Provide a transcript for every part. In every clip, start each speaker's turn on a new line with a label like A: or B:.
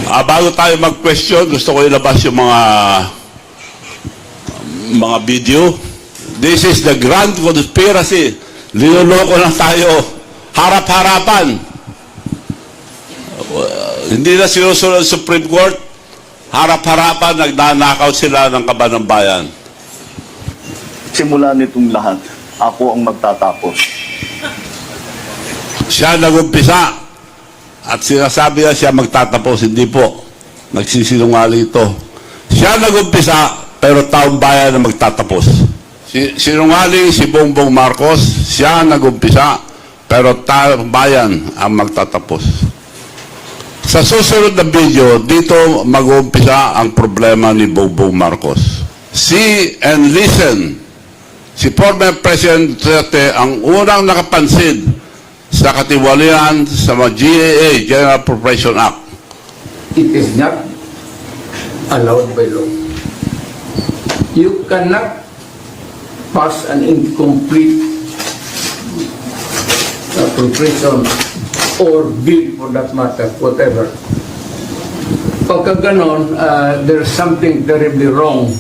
A: Bago tayo mag-question, gusto ko ilabas yung mga video. This is the grand conspiracy. Linuloko lang tayo. Harap-harapan. Hindi na sinusunod sa Supreme Court. Harap-harapan, nagnanakaw sila ng kaban ng bayan.
B: Simula nitong lahat, ako ang magtatapos.
A: Siya nag-umpisa at sinasabi na siya magtatapos. Hindi po. Nagsisinungaling ito. Siya nag-umpisa pero taong bayan na magtatapos. Sinungaling si Bongbong Marcos, siya nag-umpisa pero taong bayan ang magtatapos. Sa susunod na video, dito mag-uumpisa ang problema ni Bongbong Marcos. See and listen. Si former President Duterte ang unang nakapansin sa katiwalian sa GAA, General Appropriation Act.
C: It is not allowed by law. You cannot pass an incomplete appropriation or bill for that matter, whatever. Pagka ganon, there's something terribly wrong.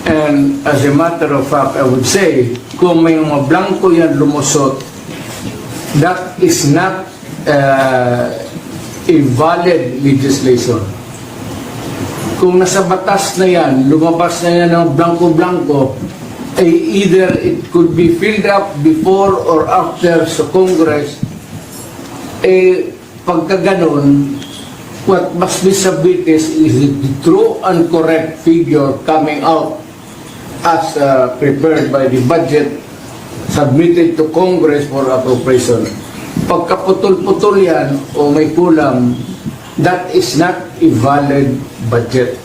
C: And as a matter of fact, I would say, kung may mga blanco yan lumusot, that is not a valid legislation. Kung nasa batas na yan, lumabas na yan ng blanco-blanco, either it could be filled up before or after sa Congress, pagka ganon, what must be submitted is the true and correct figure coming out as prepared by the budget submitted to Congress for appropriation. Pagkaputol-putol yan o may kulang, that is not a valid budget.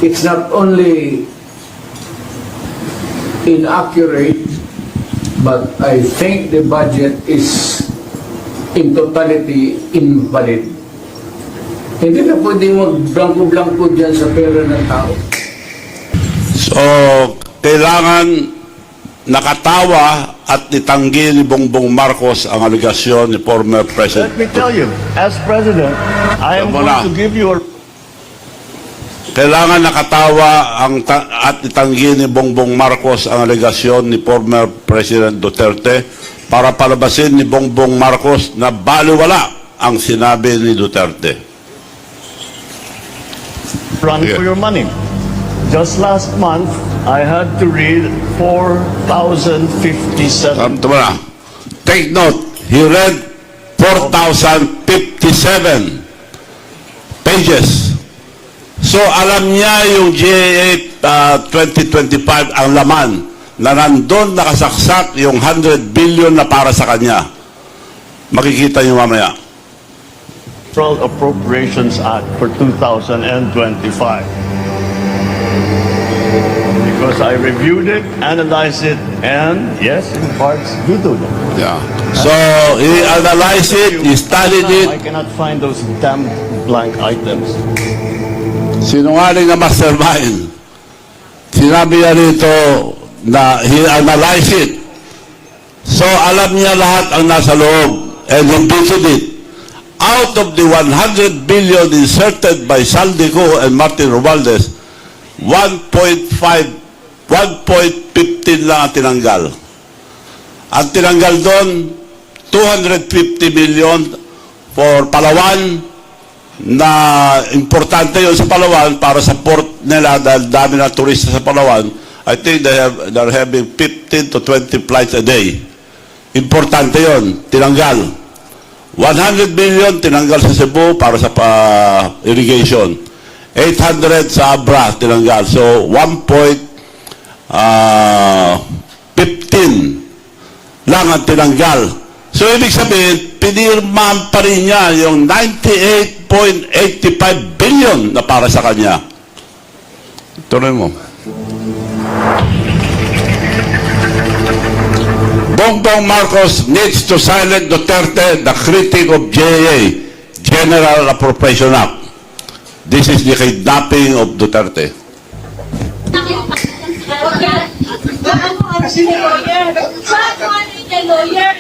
C: It's not only inaccurate, but I think the budget is in totality invalid. Hindi na pwede mag-blanco-blanco dyan sa pera ng tao.
A: So, kailangan nakatawa at itanggi ni Bongbong Marcos ang aligasyon ni former President.
B: Let me tell you, as President, I am going to give you a...
A: Kailangan nakatawa at itanggi ni Bongbong Marcos ang aligasyon ni former President Duterte para palabasin ni Bongbong Marcos na baliwala ang sinabi ni Duterte.
B: Run for your money. Just last month, I had to read 4,057.
A: Tama na. Take note, he read 4,057 pages. So alam niya yung GAA 2025 ang laman na nandun nakasaksak yung 100 billion na para sa kanya. Makikita niyo mamaya.
B: Federal Appropriations Act for 2025. Because I reviewed it, analyzed it, and yes, in parts, due to them.
A: Yeah. So he analyzed it, he studied it.
B: I cannot find those damn blank items.
A: Sinungaling na mastermind. Sinabi niya rito na he analyzed it. So alam niya lahat ang nasa loob and he beated it. Out of the 100 billion inserted by Saldico and Martin Romualdez, 1.15 lang ang tinanggal. Ang tinanggal doon, 250 million for Palawan, na importante yun sa Palawan para sa port nila dahil dami na turista sa Palawan. I think they're having 15 to 20 flights a day. Importante yun, tinanggal. 100 billion tinanggal sa Cebu para sa irrigation. 800 sa Abra tinanggal. So 1.15 lang ang tinanggal. So ibig sabihin, pinirmahan pa rin niya yung 98.85 billion na para sa kanya. Tuloy mo. Bongbong Marcos needs to silence Duterte, the critic of GAA, General Appropriation Act. This is the kidnapping of Duterte.
D: Kasi kay lawyer.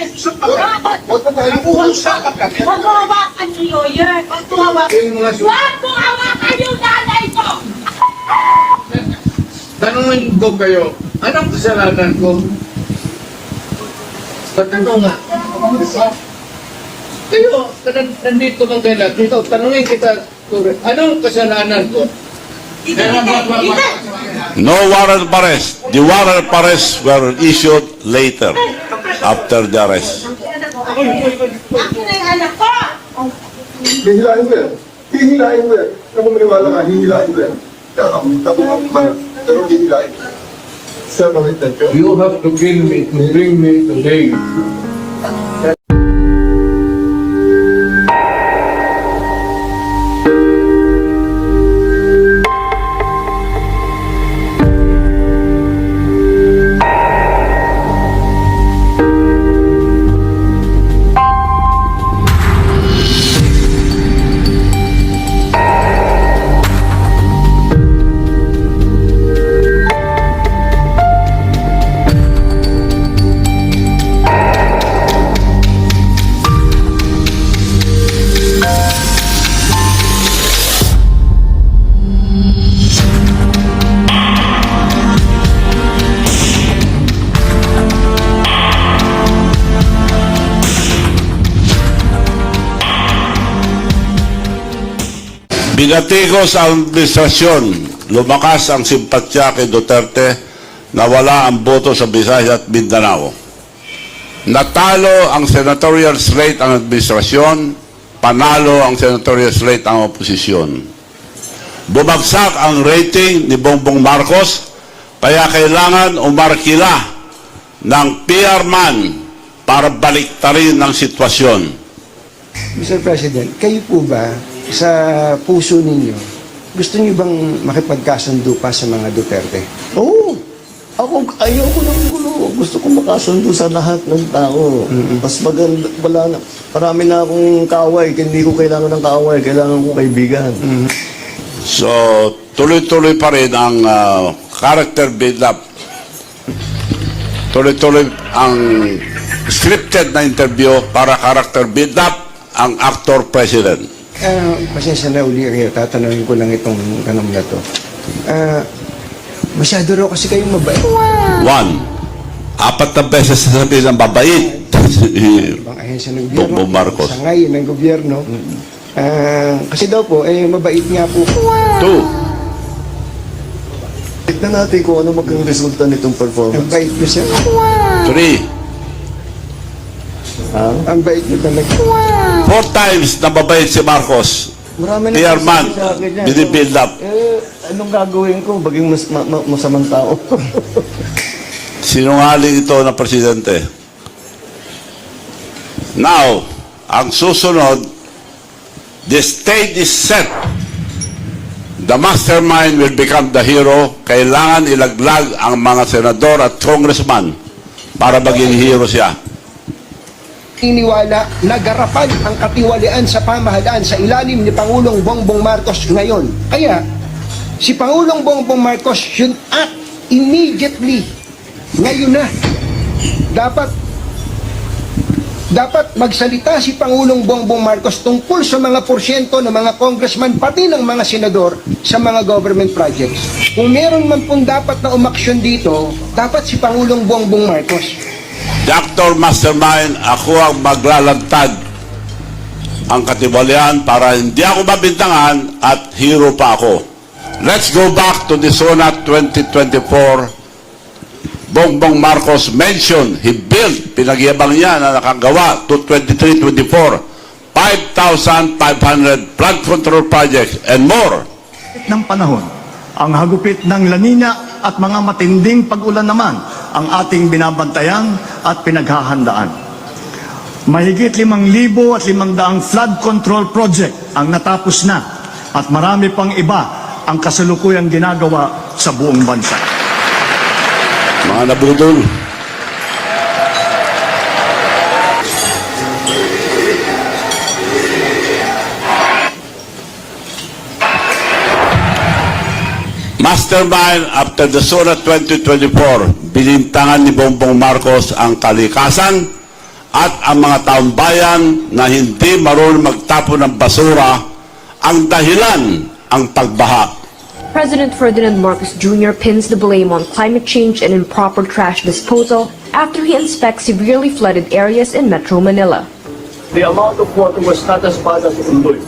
C: Huwag mo tayo pumusap ka.
D: Huwag mo hawakan ni lawyer. Huwag mo hawakan yung nanay ko.
C: Tanungin ko kayo, anong kasalanan ko? Patanong nga. Kayo, nandito kang kailan. Dito, tanungin kita, anong kasalanan ko?
A: No warrant of arrest. The warrant of arrest were issued later, after the arrest.
D: Akin na yung anak ko.
E: Hihilahin mo yan. Hihilahin mo yan. Kung maniwala ka, hihilahin mo yan. Pero hihilahin mo. Sir, makitan ka.
C: You have to kill me to bring me today.
A: Binatikos ang administrasyon, lumakas ang simpatya kay Duterte na wala ang boto sa Visayas at Mindanao. Natalo ang senatorial slate ang administrasyon, panalo ang senatorial slate ang oposisyon. Bumagsak ang rating ni Bongbong Marcos, kaya kailangan umarkila ng PR man para baliktarin ang sitwasyon.
F: Mr. President, kayo po ba sa puso ninyo, gusto niyo bang makipagkasundo pa sa mga Duterte?
B: Oo. Ayoko ng gulo. Gusto ko makasundo sa lahat ng tao. Mas maganda, wala na. Marami na akong kaaway. Hindi ko kailangan ng kaaway. Kailangan ko kaibigan.
A: So, tuloy-tuloy pa rin ang character build-up. Tuloy-tuloy ang scripted na interview para character build-up ang actor president.
F: Pasensya na uli rin, tatanungin ko lang itong tanong na to. Masyado raw kasi kayong mabait.
A: One, 4 na beses sasabihin ng babait.
F: Ibang ahensya ng gobyerno,
A: Bongbong Marcos.
F: sangay ng gobyerno. Kasi daw po, mabait nga po.
A: 2,
B: Tignan natin kung ano maging resulta nitong performance.
F: Ang bait niyo siya.
A: 3,
F: Ang bait niyo talaga.
A: 4 times na babait si Marcos.
B: Marami na
A: PR man,
B: nagsasabi sa akin yan.
A: binibuild up.
B: Anong gagawin ko? Baging masamang tao.
A: Sinungaling ito na presidente. Now, ang susunod, the stage is set. The mastermind will become the hero. Kailangan ilaglag ang mga senador at congressman para maging hero siya.
F: Iniwala na garapan ang katiwalian sa pamahalaan sa ilalim ni Pangulong Bongbong Marcos ngayon. Kaya, si Pangulong Bongbong Marcos should act immediately. Ngayon na. Dapat magsalita si Pangulong Bongbong Marcos tungkol sa mga porsyento ng mga congressman pati ng mga senador sa mga government projects. Kung meron man pong dapat na umaksyon dito, dapat si Pangulong Bongbong Marcos.
A: Dr. Mastermind, ako ang maglalantad ang katiwalian para hindi ako mabintangan at hero pa ako. Let's go back to the SONA 2024. Bongbong Marcos mentioned, he built, pinagyabang niya na nakagawa to 23-24, 5,500 flood control projects and more.
G: Ng panahon, ang hagupit ng La Nina at mga matinding pag-ulan naman ang ating binabantayan at pinaghahandaan. Mahigit 5,500 flood control project ang natapos na at marami pang iba ang kasalukuyang ginagawa sa buong bansa.
A: Mga nabudol. Mastermind after the SONA 2024, binintangan ni Bongbong Marcos ang kalikasan at ang mga taong bayan na hindi marunong magtapon ng basura ang dahilan ang pagbaha.
H: President Ferdinand Marcos Jr. pins the blame on climate change and improper trash disposal after he inspects severely flooded areas in Metro Manila.
I: The amount of water was not as bad as Undoy.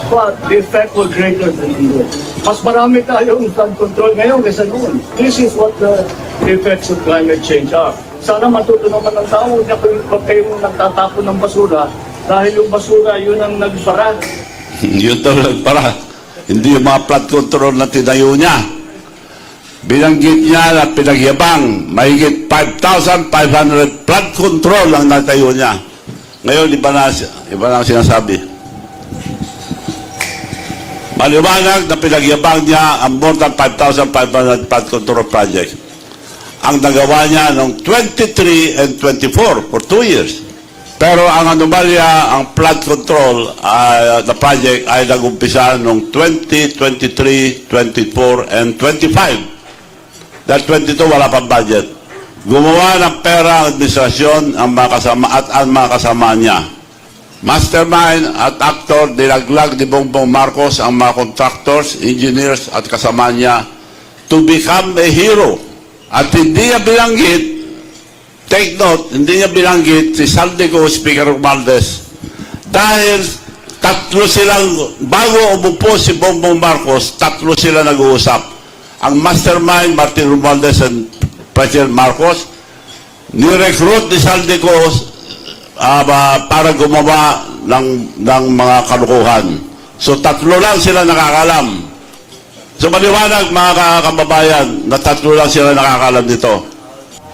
I: But the effect was greater than Undoy. Mas marami tayong flood control ngayon kaysa noon. This is what the effects of climate change are. Sana matuto naman ng tao na huwag kayong nagtatapon ng basura dahil yung basura yun ang nagbara.
A: Yun daw nagpara. Hindi yung mga flood control na tinayo niya. Binanggit niya na pinagyabang, mahigit 5,500 flood control ang natayo niya. Ngayon, iba na ang sinasabi. Maliwanag na pinagyabang niya ang more than 5,500 flood control project. Ang nagawa niya noong 23 and 24 for 2 years. Pero ang anomalya, ang flood control na project ay nag-umpisa noong 20, 23, 24, and 25. Dahil 22 wala pang budget. Gumawa ng pera ang administrasyon ang mga kasama at ang mga kasama niya. Mastermind at actor, dinaglag ni Bongbong Marcos ang mga contractors, engineers at kasama niya to become a hero. At hindi niya bilanggit, take note, hindi niya binanggit si Saldico, Speaker Romualdez, dahil tatlo silang, bago umupo si Bongbong Marcos, tatlo sila nag-uusap. Ang mastermind, Martin Romualdez and President Marcos, ni-recruit ni Saldico para gumawa ng mga kalukuhan. So tatlo lang sila nakakalam. So maliwanag mga kababayan, na tatlo lang sila nakakalam dito.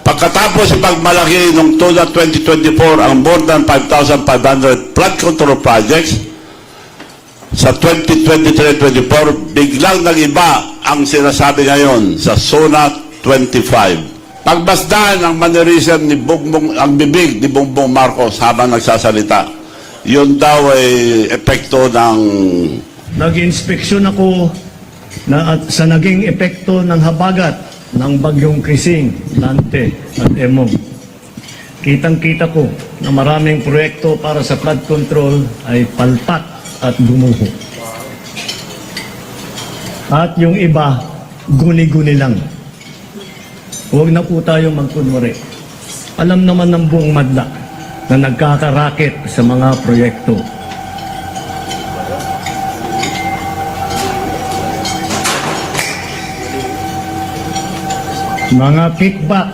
A: Pagkatapos pagmalaki noong 2024 ang more than 5,500 flood control projects, sa 2023-24, biglang nag-iba ang sinasabi ngayon sa SONA 25. Pagbasdahan ang mannerism ni Bongbong, ang bibig ni Bongbong Marcos habang nagsasalita, yun daw ay epekto ng...
G: Nag-inspeksyon ako sa naging epekto ng habagat ng bagyong Krising, Lante at Emong. Kitang-kita ko na maraming proyekto para sa flood control ay palpak at gumuho. At yung iba, guni-guni lang. Huwag na po tayo magkunwari. Alam naman ng buong madla na nagkakaraket sa mga proyekto. Mga kickback,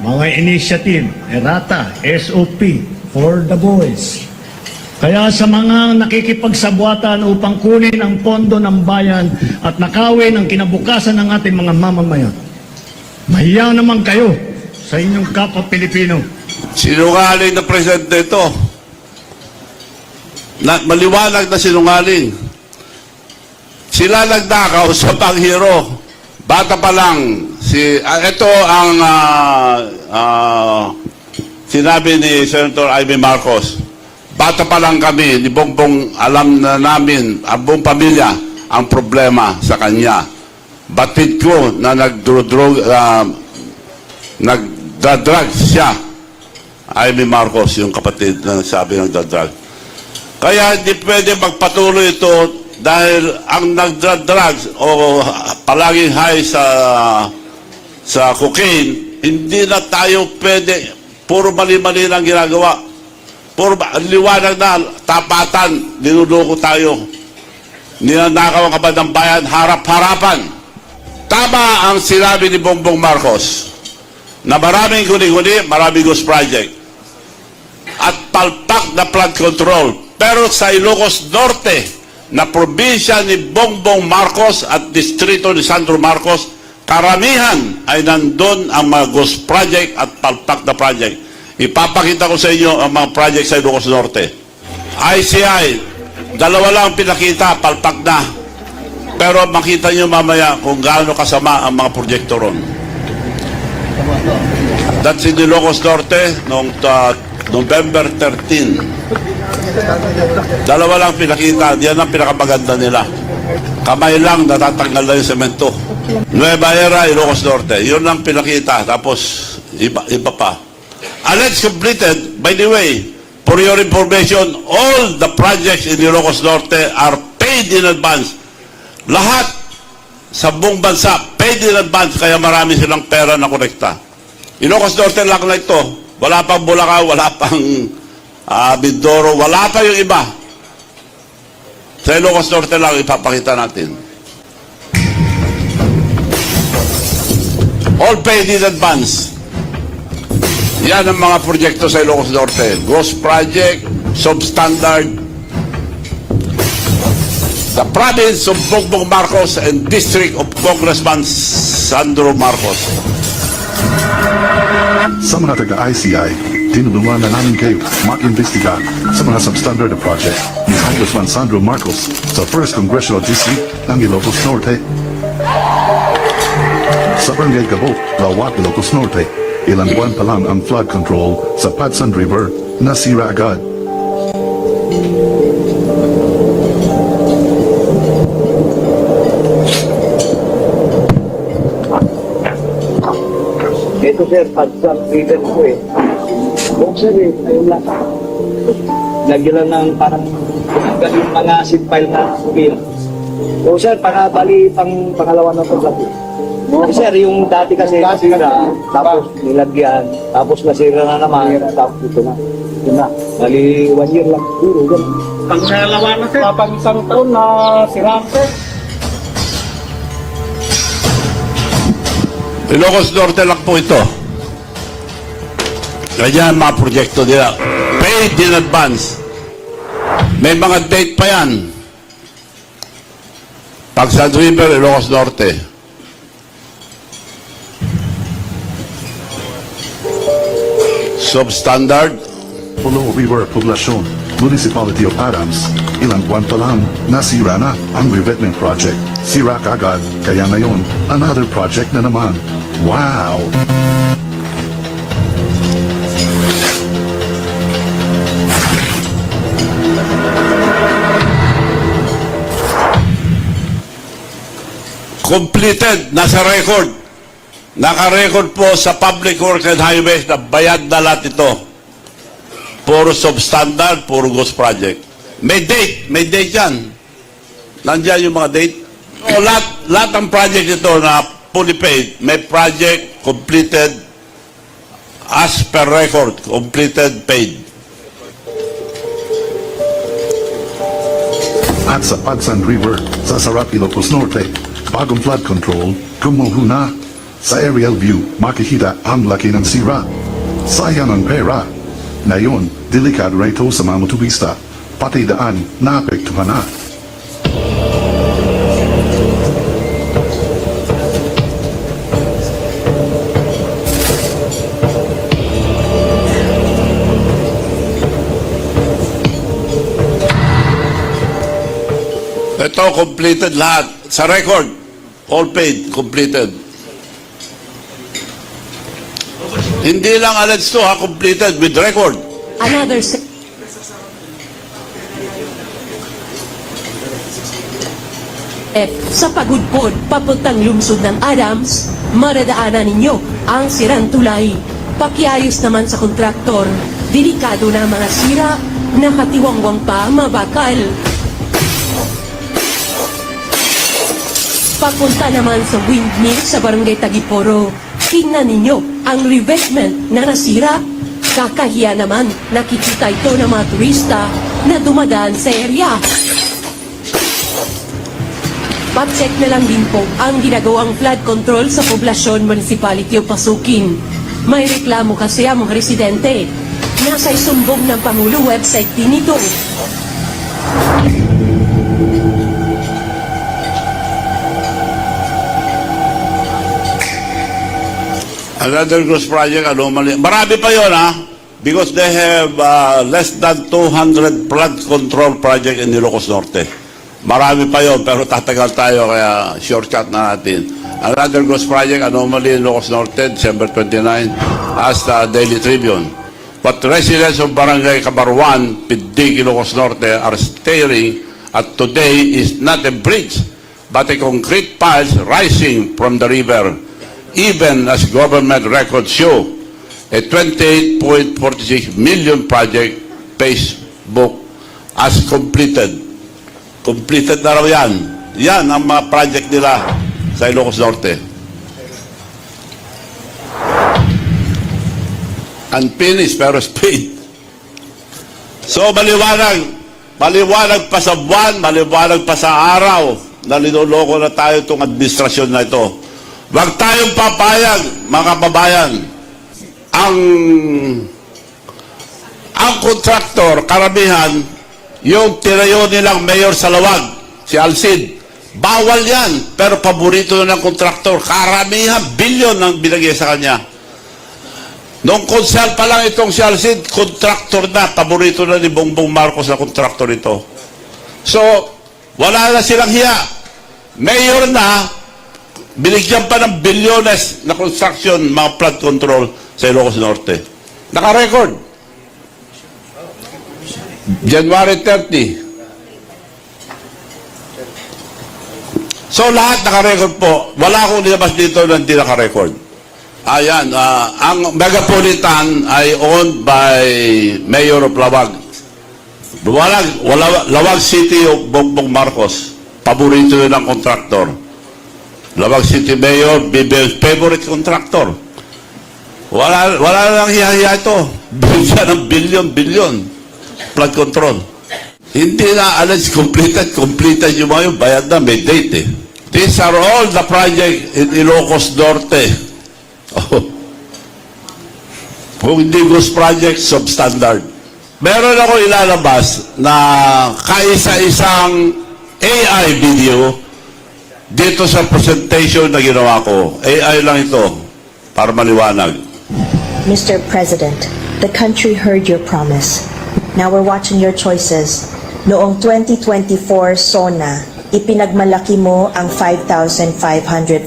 G: mga initiative, errata, SOP, for the boys. Kaya sa mga nakikipagsabwatan upang kunin ang pondo ng bayan at nakawin ang kinabukasan ng ating mga mamamayan, mahiya naman kayo sa inyong kapwa Pilipino.
A: Sinungaling na presidente ito. Maliwanag na sinungaling. Sila nagdakaw sa panghero. Bata pa lang, ito ang sinabi ni Senator Amy Marcos. Bata pa lang kami, ni Bongbong, alam na namin, ang buong pamilya, ang problema sa kanya. Batid ko na nagdadrug siya. Amy Marcos, yung kapatid na nagsabi ng nagdadrug. Kaya hindi pwede magpatuloy ito dahil ang nagdadrugs o palaging high sa cocaine, hindi na tayo pwede, puro mali-mali lang ginagawa. Puro liwanag na, tapatan, niluloko tayo. Ninanakaw ang kabadang bayan, harap-harapan. Tama ang sinabi ni Bongbong Marcos na maraming guni-guni, maraming ghost project. At palpak na flood control. Pero sa Ilocos Norte, na probinsya ni Bongbong Marcos at distrito ni Sandro Marcos, karamihan ay nandun ang mga ghost project at palpak na project. Ipapakita ko sa inyo ang mga project sa Ilocos Norte. ICI, dalawa lang pinakita, palpak na. Pero makita nyo mamaya kung gaano kasama ang mga proyekto ron. That's in Ilocos Norte noong November 13. Dalawa lang pinakita, yan ang pinakamaganda nila. Kamay lang, natatanggal na yung semento. Nueva Era, Ilocos Norte. Yun ang pinakita. Tapos, iba pa. Alleged completed, by the way, for your information, all the projects in Ilocos Norte are paid in advance. Lahat sa buong bansa, paid in advance, kaya marami silang pera na kolekta. Ilocos Norte lang na ito. Wala pang Bulacan, wala pang Mindoro, wala pa yung iba. Sa Ilocos Norte lang ipapakita natin. All paid in advance. Yan ang mga proyekto sa Ilocos Norte. Ghost Project, Substandard, the province of Bongbong Marcos and District of Congressman Sandro Marcos.
J: Sa mga taga-ICI, tinulungan na namin kayo mag-imbestiga sa mga substandard na project ni Congressman Sandro Marcos sa 1st Congressional District ng Ilocos Norte. Sa Barangay Gabo, Lawak, Ilocos Norte, ilang buwan pa lang ang flood control sa Padsan River nasira agad.
I: Ito sir, padsang river ko eh. Kung sir eh, ayun lang. Lagyan lang ng parang tinanggal yung mga seed pile na bill. O sir, bali pangalawa na ito lagi. Sir, yung dati kasi nasira, tapos nilagyan, tapos nasira na naman, tapos ito na. Ito na. Bali, 1 year lang siguro. Pangalawa na sir. Pang isang taon na sira sir.
A: Ilocos Norte lang po ito. Ganyan mga proyekto nila. Paid in advance. May mga date pa yan. Pagsan River, Ilocos Norte. Substandard.
J: Pulo River Poblacion, Municipality of Adams, ilang buwan pa lang, nasira na ang revetment project. Sira kagad, kaya ngayon, another project na naman. Wow!
A: Completed, nasa record. Naka-record po sa Public Works and Highways na bayad na lahat ito. Puro substandard, puro ghost project. May date yan. Nandiyan yung mga date. O, lahat ng project ito na fully paid, may project completed as per record, completed, paid.
J: At sa Padsan River, sa Sarap, Ilocos Norte, bagong flood control, gumuho na. Sa aerial view, makikita ang laki ng sira. Sayang ang pera. Ngayon, delikado rito sa mga motorista, pati daan naapektuhan na.
A: Ito, completed lahat. Sa record, all paid, completed. Hindi lang alleged to, completed with record.
K: Another sa pagudpod papuntang lungsod ng Adams, maradaanan ninyo ang sirang tulay. Pakiayos naman sa kontraktor, delikado na mga sira, nakatiwangwang pa mabakal. Papunta naman sa windmill sa Barangay Tagiporo, tingnan ninyo ang revetment na nasira. Kakahiya naman, nakikita ito ng mga turista na dumadaan sa area. Pacheck na lang din po ang ginagawang flood control sa Poblacion Municipality of Pasukin. May reklamo kasi ang mga residente. Nasa isumbong ng Pangulo website din ito.
A: Another ghost project, anomaly. Marami pa yun, ha? Because they have less than 200 flood control project in Ilocos Norte. Marami pa yun, pero tatagal tayo, kaya shortcut na natin. Another ghost project, anomaly in Ilocos Norte, December 29, as the Daily Tribune. But residents of Barangay Cabaruan, Pidig, Ilocos Norte, are staring at today is not a bridge, but a concrete piles rising from the river, even as government records show. A 28.46 million project Facebook as completed. Completed na raw yan. Yan ang mga project nila sa Ilocos Norte. Unfinished pero paid. So maliwanag pa sa buwan, maliwanag pa sa araw na linuloko na tayo itong administrasyon na ito. Huwag tayong papayag, mga kababayan. Ang kontraktor, karamihan, yung tinayo nilang mayor sa Lawag, si Alcid, bawal yan, pero paborito na ng kontraktor. Karamihan, bilyon ang binigay sa kanya. Nung konsel pa lang itong si Alcid, kontraktor na, paborito na ni Bongbong Marcos na kontraktor ito. So, wala na silang hiya. Mayor na, binigyan pa ng bilyones na construction, mga flood control sa Ilocos Norte. Naka-record. January 30. So, lahat naka-record po. Wala akong nilabas dito na hindi naka-record. Ayan, ang Megapolitan ay owned by Mayor of Lawag. Lawag City of Bongbong Marcos. Paborito yun ng kontraktor. Lawag City Mayor, BBM's favorite contractor. Wala lang hiya-hiya ito. Bilya ng bilyon. Flood control. Hindi na alleged completed yung mga yun. Bayad na, may date eh. These are all the project in Ilocos Norte. Oh. Kung hindi ghost project, substandard. Meron ako ilalabas na kaisa-isang AI video dito sa presentation na ginawa ko. AI lang ito, para maliwanag.
L: Mr. President, the country heard your promise. Now we're watching your choices. Noong 2024 SONA, ipinagmalaki mo ang 5,500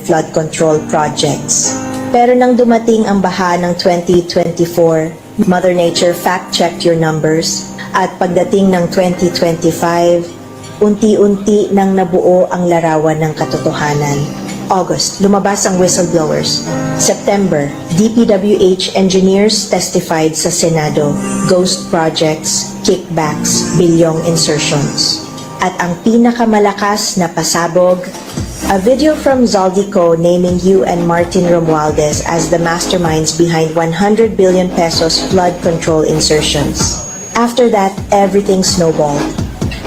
L: flood control projects. Pero nang dumating ang baha ng 2024, Mother Nature fact-checked your numbers at pagdating ng 2025, unti-unti nang nabuo ang larawan ng katotohanan. August, lumabas ang whistleblowers. September, DPWH engineers testified sa Senado, ghost projects, kickbacks, bilyong insertions. At ang pinakamalakas na pasabog, a video from Zaldico naming you and Martin Romualdez as the masterminds behind 100 billion pesos flood control insertions. After that, everything snowballed.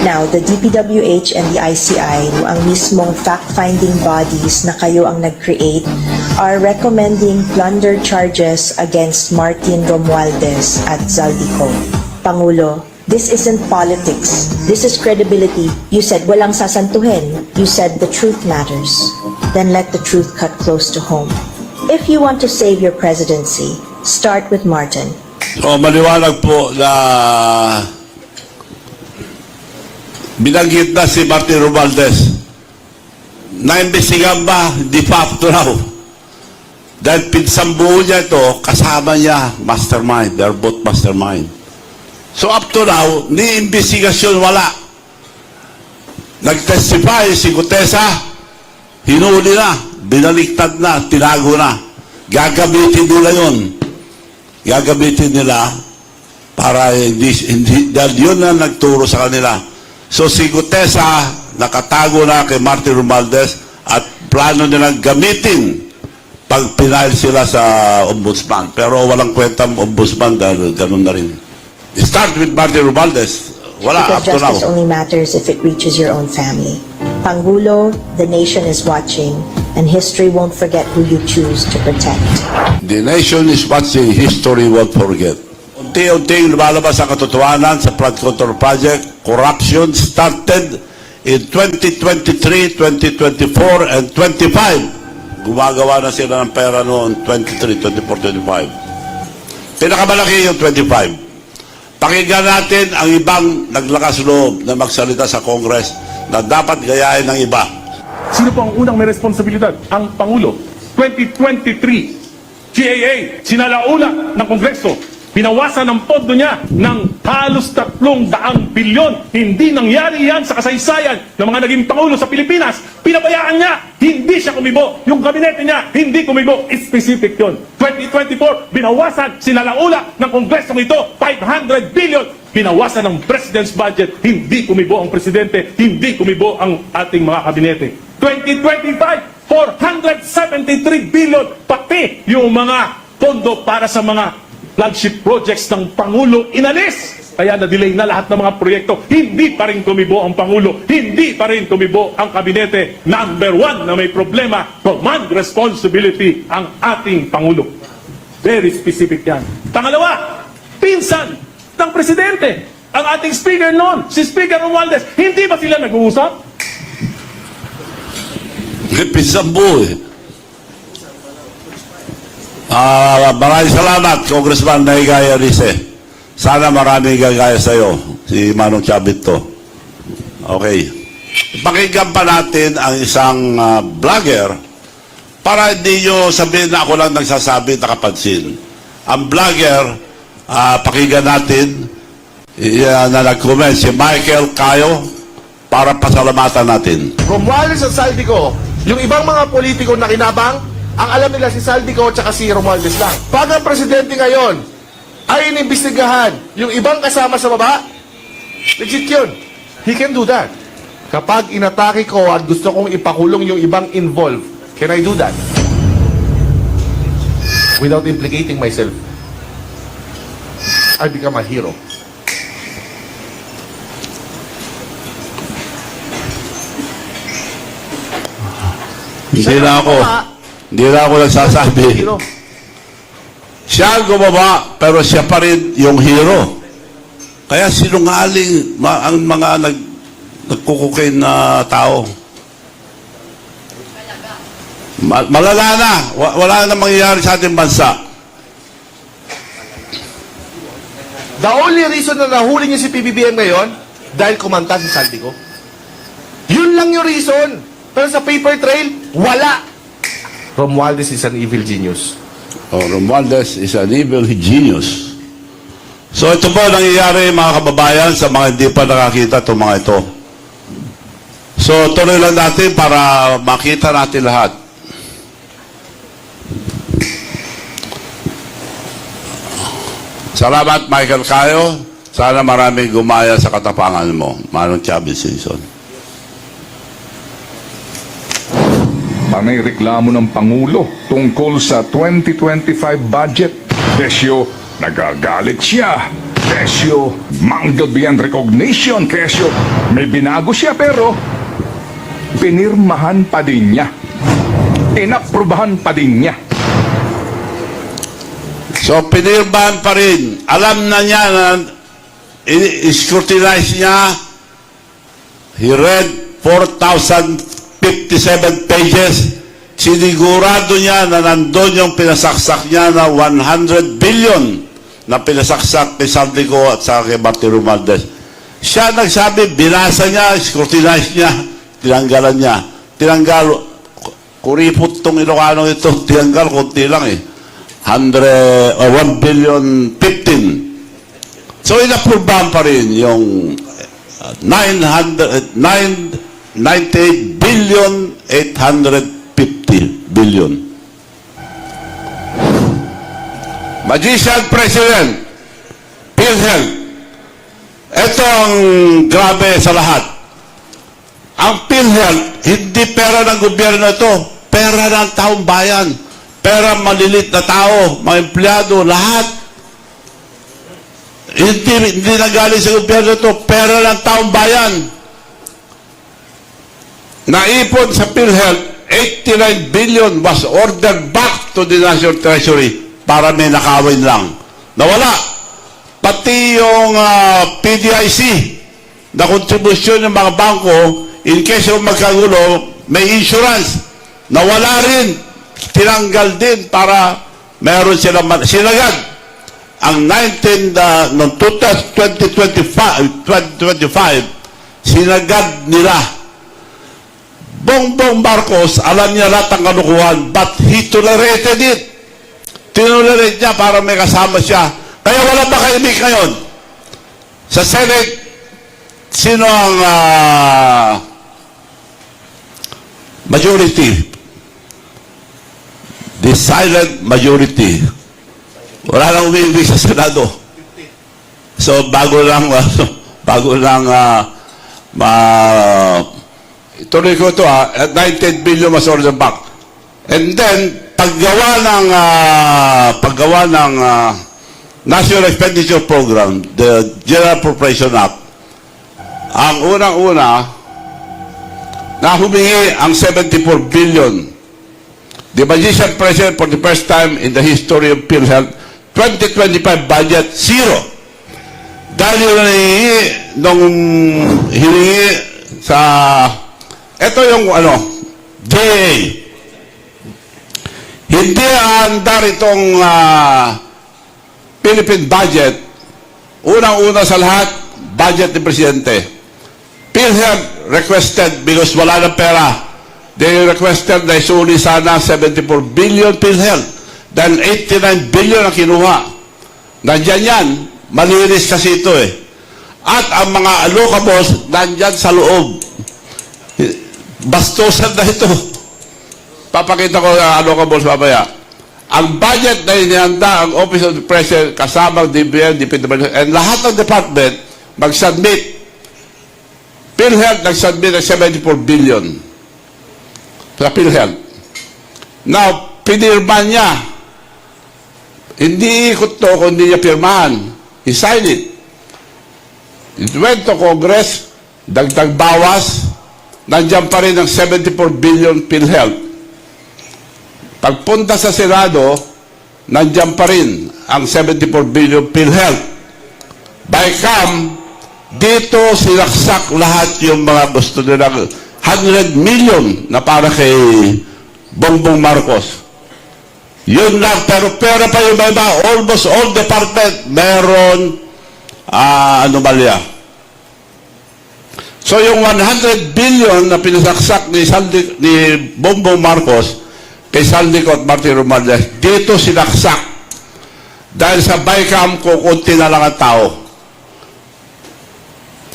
L: Now, the DPWH and the ICI, ang mismong fact-finding bodies na kayo ang nag-create, are recommending plunder charges against Martin Romualdez at Zaldico. Pangulo, this isn't politics. This is credibility. You said walang sasantuhin. You said the truth matters. Then let the truth cut close to home. If you want to save your presidency, start with Martin.
A: So, maliwanag po na binanggit na si Martin Romualdez. Naimbestigahan ba? Hindi pa up to now. Dahil pinsambuho niya ito, kasama niya, mastermind. They're both mastermind. So up to now, ni investigasyon wala. Nag-testify si Gutesa, hinuli na, binaliktad na, tinago na. Gagamitin nila yun. Gagamitin nila para hindi dahil yun na nagturo sa kanila. So si Gutesa, nakatago na kay Martin Romualdez at plano nilang gamitin pag pinail sila sa ombudsman. Pero walang kwentang ombudsman dahil ganun na rin. Start with Martin Romualdez. Wala, up
L: Because
A: to now.
L: justice only matters if it reaches your own family. Pangulo, the nation is watching, and history won't forget who you choose to protect.
A: The nation is watching, history won't forget. Unti-unting lumalabas ang katotohanan sa flood control project. Corruption started in 2023, 2024, and 25. Gumagawa na sila ng pera noon 23, 24, 25. Pinakamalaki yung 25. Pakinggan natin ang ibang naglakas loob na magsalita sa Congress na dapat gayahin ng iba.
M: Sino po ang unang may responsibilidad? Ang Pangulo. 2023, GAA, sinalauna ng Kongreso. Binawasan ang pondo niya ng Halos 300 bilyon. Hindi nangyari yan sa kasaysayan ng mga naging Pangulo sa Pilipinas. Pinabayaan niya, hindi siya kumibo. Yung kabinete niya, hindi kumibo. Specific yun. 2024, binawasan, sinalaula ng Kongresong ito, 500 billion. Binawasan ng President's budget, hindi kumibo ang Presidente, hindi kumibo ang ating mga kabinete. 2025, 473 billion, pati yung mga pondo para sa mga flagship projects ng Pangulo inalis. Kaya na-delay na lahat ng mga proyekto. Hindi pa rin kumibo ang Pangulo. Hindi pa rin kumibo ang kabinete. Number one na may problema, command responsibility ang ating Pangulo. Very specific yan. Pangalawa, pinsan ng Presidente. Ang ating speaker noon, si Speaker Romualdez. Hindi ba sila nag-uusap?
A: Pinsan po eh. Maraming salamat, Congressman Naigaya Rize. Sana maraming gagaya sa'yo, si Manong Chavit to. Okay. Pakinggan pa natin ang isang vlogger para hindi nyo sabihin na ako lang nagsasabi nakapansin. Ang vlogger, pakinggan natin na nag-comment, si Michael Cayo, para pasalamatan natin.
E: Romualdez at Saldico, yung ibang mga politiko na kinabang, ang alam nila si Saldico at si Romualdez lang. Pag ang presidente ngayon ay inimbestigahan yung ibang kasama sa baba, legit yun. He can do that. Kapag inatake ko at gusto kong ipakulong yung ibang involved, can I do that? Without implicating myself. I become a hero.
A: Hindi na ako nagsasabi.
E: Hero.
A: Siya ang gumawa, pero siya pa rin yung hero. Kaya sinungaling ang mga nagkukukain na tao. Malala na. Wala na mangyayari sa ating bansa.
E: The only reason na nahuli niyo si PBBM ngayon, dahil kumanta si Saldico. Yun lang yung reason. Pero sa paper trail, wala. Romualdez is an evil genius.
A: Romualdez is an evil genius. So ito po nangyayari mga kababayan sa mga hindi pa nakakita itong mga ito. So tuloy lang natin para makita natin lahat. Salamat Michael Cayo. Sana maraming gumaya sa katapangan mo. Manong Chavit Singson.
N: Panay reklamo ng Pangulo tungkol sa 2025 budget. Kesyo, nagagalit siya. Kesyo, mangled beyond recognition. Kesyo, may binago siya pero pinirmahan pa din niya. Inaprubahan pa din niya.
A: So pinirmahan pa rin. Alam na niya na scrutinize niya. He read 4,057 pages. Sinigurado niya na nandun yung pinasaksak niya na 100 billion na pinasaksak kay Saldico at sa kay Martin Romualdez. Siya nagsabi, binasa niya, scrutinize niya, tinanggalan niya. Tinanggal, kuripot tong Ilocano ito, tinanggal, konti lang eh. 1 billion 15. So inaprubahan pa rin yung 98 billion 850 billion. Magician President, PhilHealth. Ito ang grabe sa lahat. Ang PhilHealth, hindi pera ng gobyerno ito, pera ng taong bayan. Pera malilit na tao, mga empleyado, lahat. Hindi nagaling sa gobyerno ito, pera ng taong bayan. Naipon sa PhilHealth, 89 billion was ordered back to the National Treasury para may nakawin lang. Nawala. Pati yung PDIC na kontribusyon ng mga bangko, in case of magkagulo, may insurance. Nawala rin. Tinanggal din para meron silang sinagad. Ang 2025, sinagad nila. Bongbong Marcos, alam niya lahat ang kalukuhan, but he tolerated it. Tinolerate niya para may kasama siya. Kaya wala ba kaimik ngayon? Sa Senate, sino ang majority? The silent majority. Wala nang umiibig sa Senado. So, bago lang ituloy ko ito, at 19 billion was ordered back. And then, paggawa ng National Expenditure Program, the General Appropriation Act, ang unang-una na humingi ang 74 billion. The Magician President, for the first time in the history of PhilHealth, 2025 budget, zero. Dahil yung hiningi sa, ito yung DA. Hindi andar itong Philippine budget. Unang-una sa lahat, budget ni Presidente. PhilHealth requested, because wala na pera, they requested na isuli sana 74 billion PhilHealth. Dahil 89 billion ang kinuha. Nandyan yan. Malinis kasi ito eh. At ang mga allocables, nandyan sa loob. Bastusan na ito. Papakita ko ang allocables mamaya. Ang budget na inihanda ang Office of the President, kasamang DBM, DPWH, and lahat ng department, mag-submit. PhilHealth nag-submit ng 74 billion sa PhilHealth. Now, pinirma niya. Hindi ikot to kung hindi niya pirmahan. He signed it. It went to Congress, dagdag bawas, nandiyan pa rin ang 74 billion PhilHealth. Pagpunta sa Senado, nandiyan pa rin ang 74 billion PhilHealth. By come, dito sinaksak lahat yung mga gusto nilang 100 million na para kay Bongbong Marcos. Yun lang, pero pera pa yung iba, almost all department, meron anomalya. So yung 100 billion na pinasaksak ni Bongbong Marcos kay Saldico at Martin Romualdez, dito sinaksak. Dahil sa BICAM, kukunti na lang ang tao.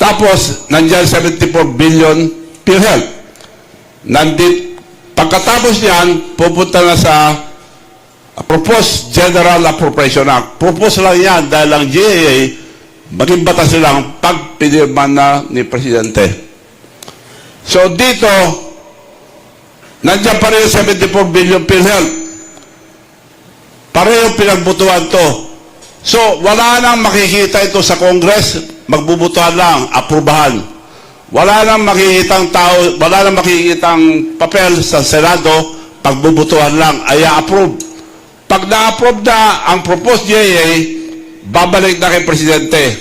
A: Tapos, nandiyan 74 billion PhilHealth. Pagkatapos niyan, pupunta na sa Proposed General Appropriation Act. Propose lang yan dahil ang GAA maging batas silang pagpinirma na ni Presidente. So dito, nandiyan pa rin 74 billion PhilHealth. Pareho pinagbutuhan to. So wala nang makikita ito sa Congress, magbubutuhan lang, aprubahan. Wala nang makikitang tao, wala nang makikitang papel sa Senado, pagbubutuhan lang, ay approve. Pag na-approve na ang proposed GAA, babalik na kay Presidente.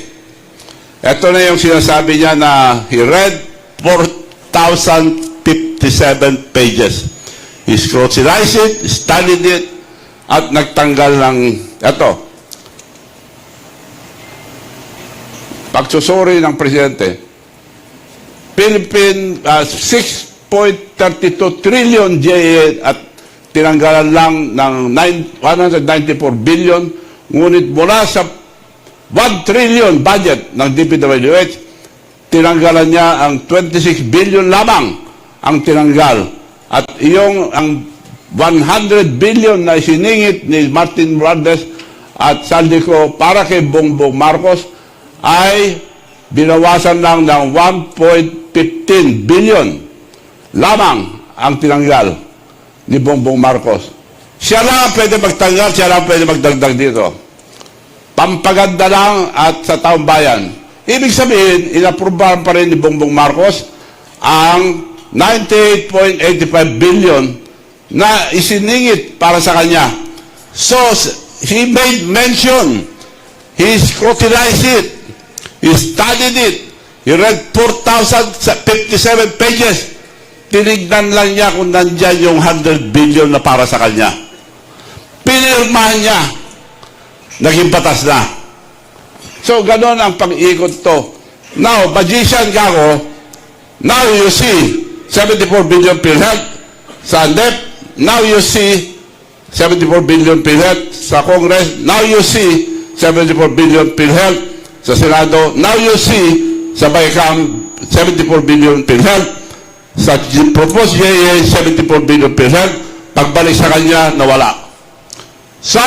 A: Ito na yung sinasabi niya na he read 4,057 pages. He scrutinized it, studied it, at nagtanggal ng ito. Pagsusuri ng Presidente, Philippine 6.32 trillion GAA at tinanggalan lang ng 194 billion, ngunit mula sa 1 trillion budget ng DPWH, tinanggalan niya ang 26 billion lamang ang tinanggal. At ang 100 billion na isiningit ni Martin Romualdez at Saldico para kay Bongbong Marcos ay binawasan lang ng 1.15 billion lamang ang tinanggal ni Bongbong Marcos. Siya lang pwede magtanggal, siya lang pwede magdagdag dito. Pampaganda lang at sa taong bayan. Ibig sabihin, inaprubahan pa rin ni Bongbong Marcos ang 98.85 billion na isiningit para sa kanya. So, he made mention, he scrutinized it, he studied it, he read 4,057 pages. Tinignan lang niya kung nandyan yung 100 billion na para sa kanya. Pinirmahan niya. Naging batas na. So, ganon ang pag-ikot to. Now, magician ka ako, now you see 74 billion PhilHealth sa NDEP, now you see 74 billion PhilHealth sa Congress, now you see 74 billion PhilHealth sa Senado. Now you see, sabay kang 74 billion PhilHealth. Sa proposed GAA, 74 billion PhilHealth. Pagbalik sa kanya, nawala. So,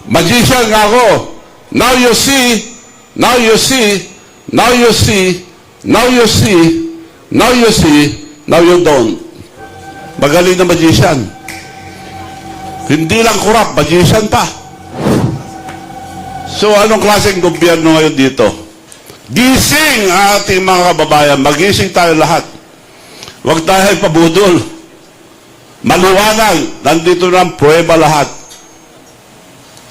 A: magician nga ako. Now you see, now you see, now you see, now you see, now you see, now you don't. Magaling na magician. Hindi lang kurap, magician pa. So, anong klaseng gobyerno ngayon dito? Gising ang ating mga kababayan. Magising tayo lahat. Huwag tayo pabudol. Maliwanag. Nandito na ang prueba lahat.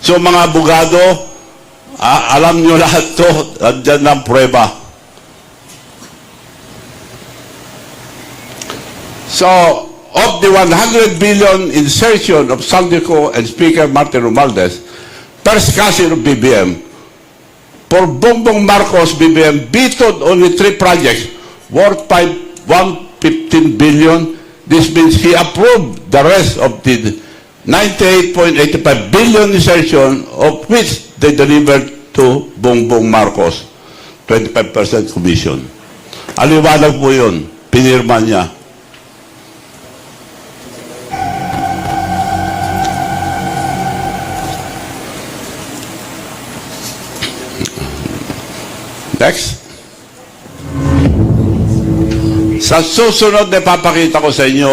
A: So, mga abogado, alam nyo lahat to. Nandyan na ang prueba. So, of the 100 billion insertion of Saldico and Speaker Martin Romualdez, first cousin of BBM, for Bongbong Marcos, BBM vetoed only 3 projects worth 115 billion. This means he approved the rest of the 98.85 billion insertion, of which they delivered to Bongbong Marcos, 25% commission. Aliwanag po yun. Pinirma niya. Next. Sa susunod na papakita ko sa inyo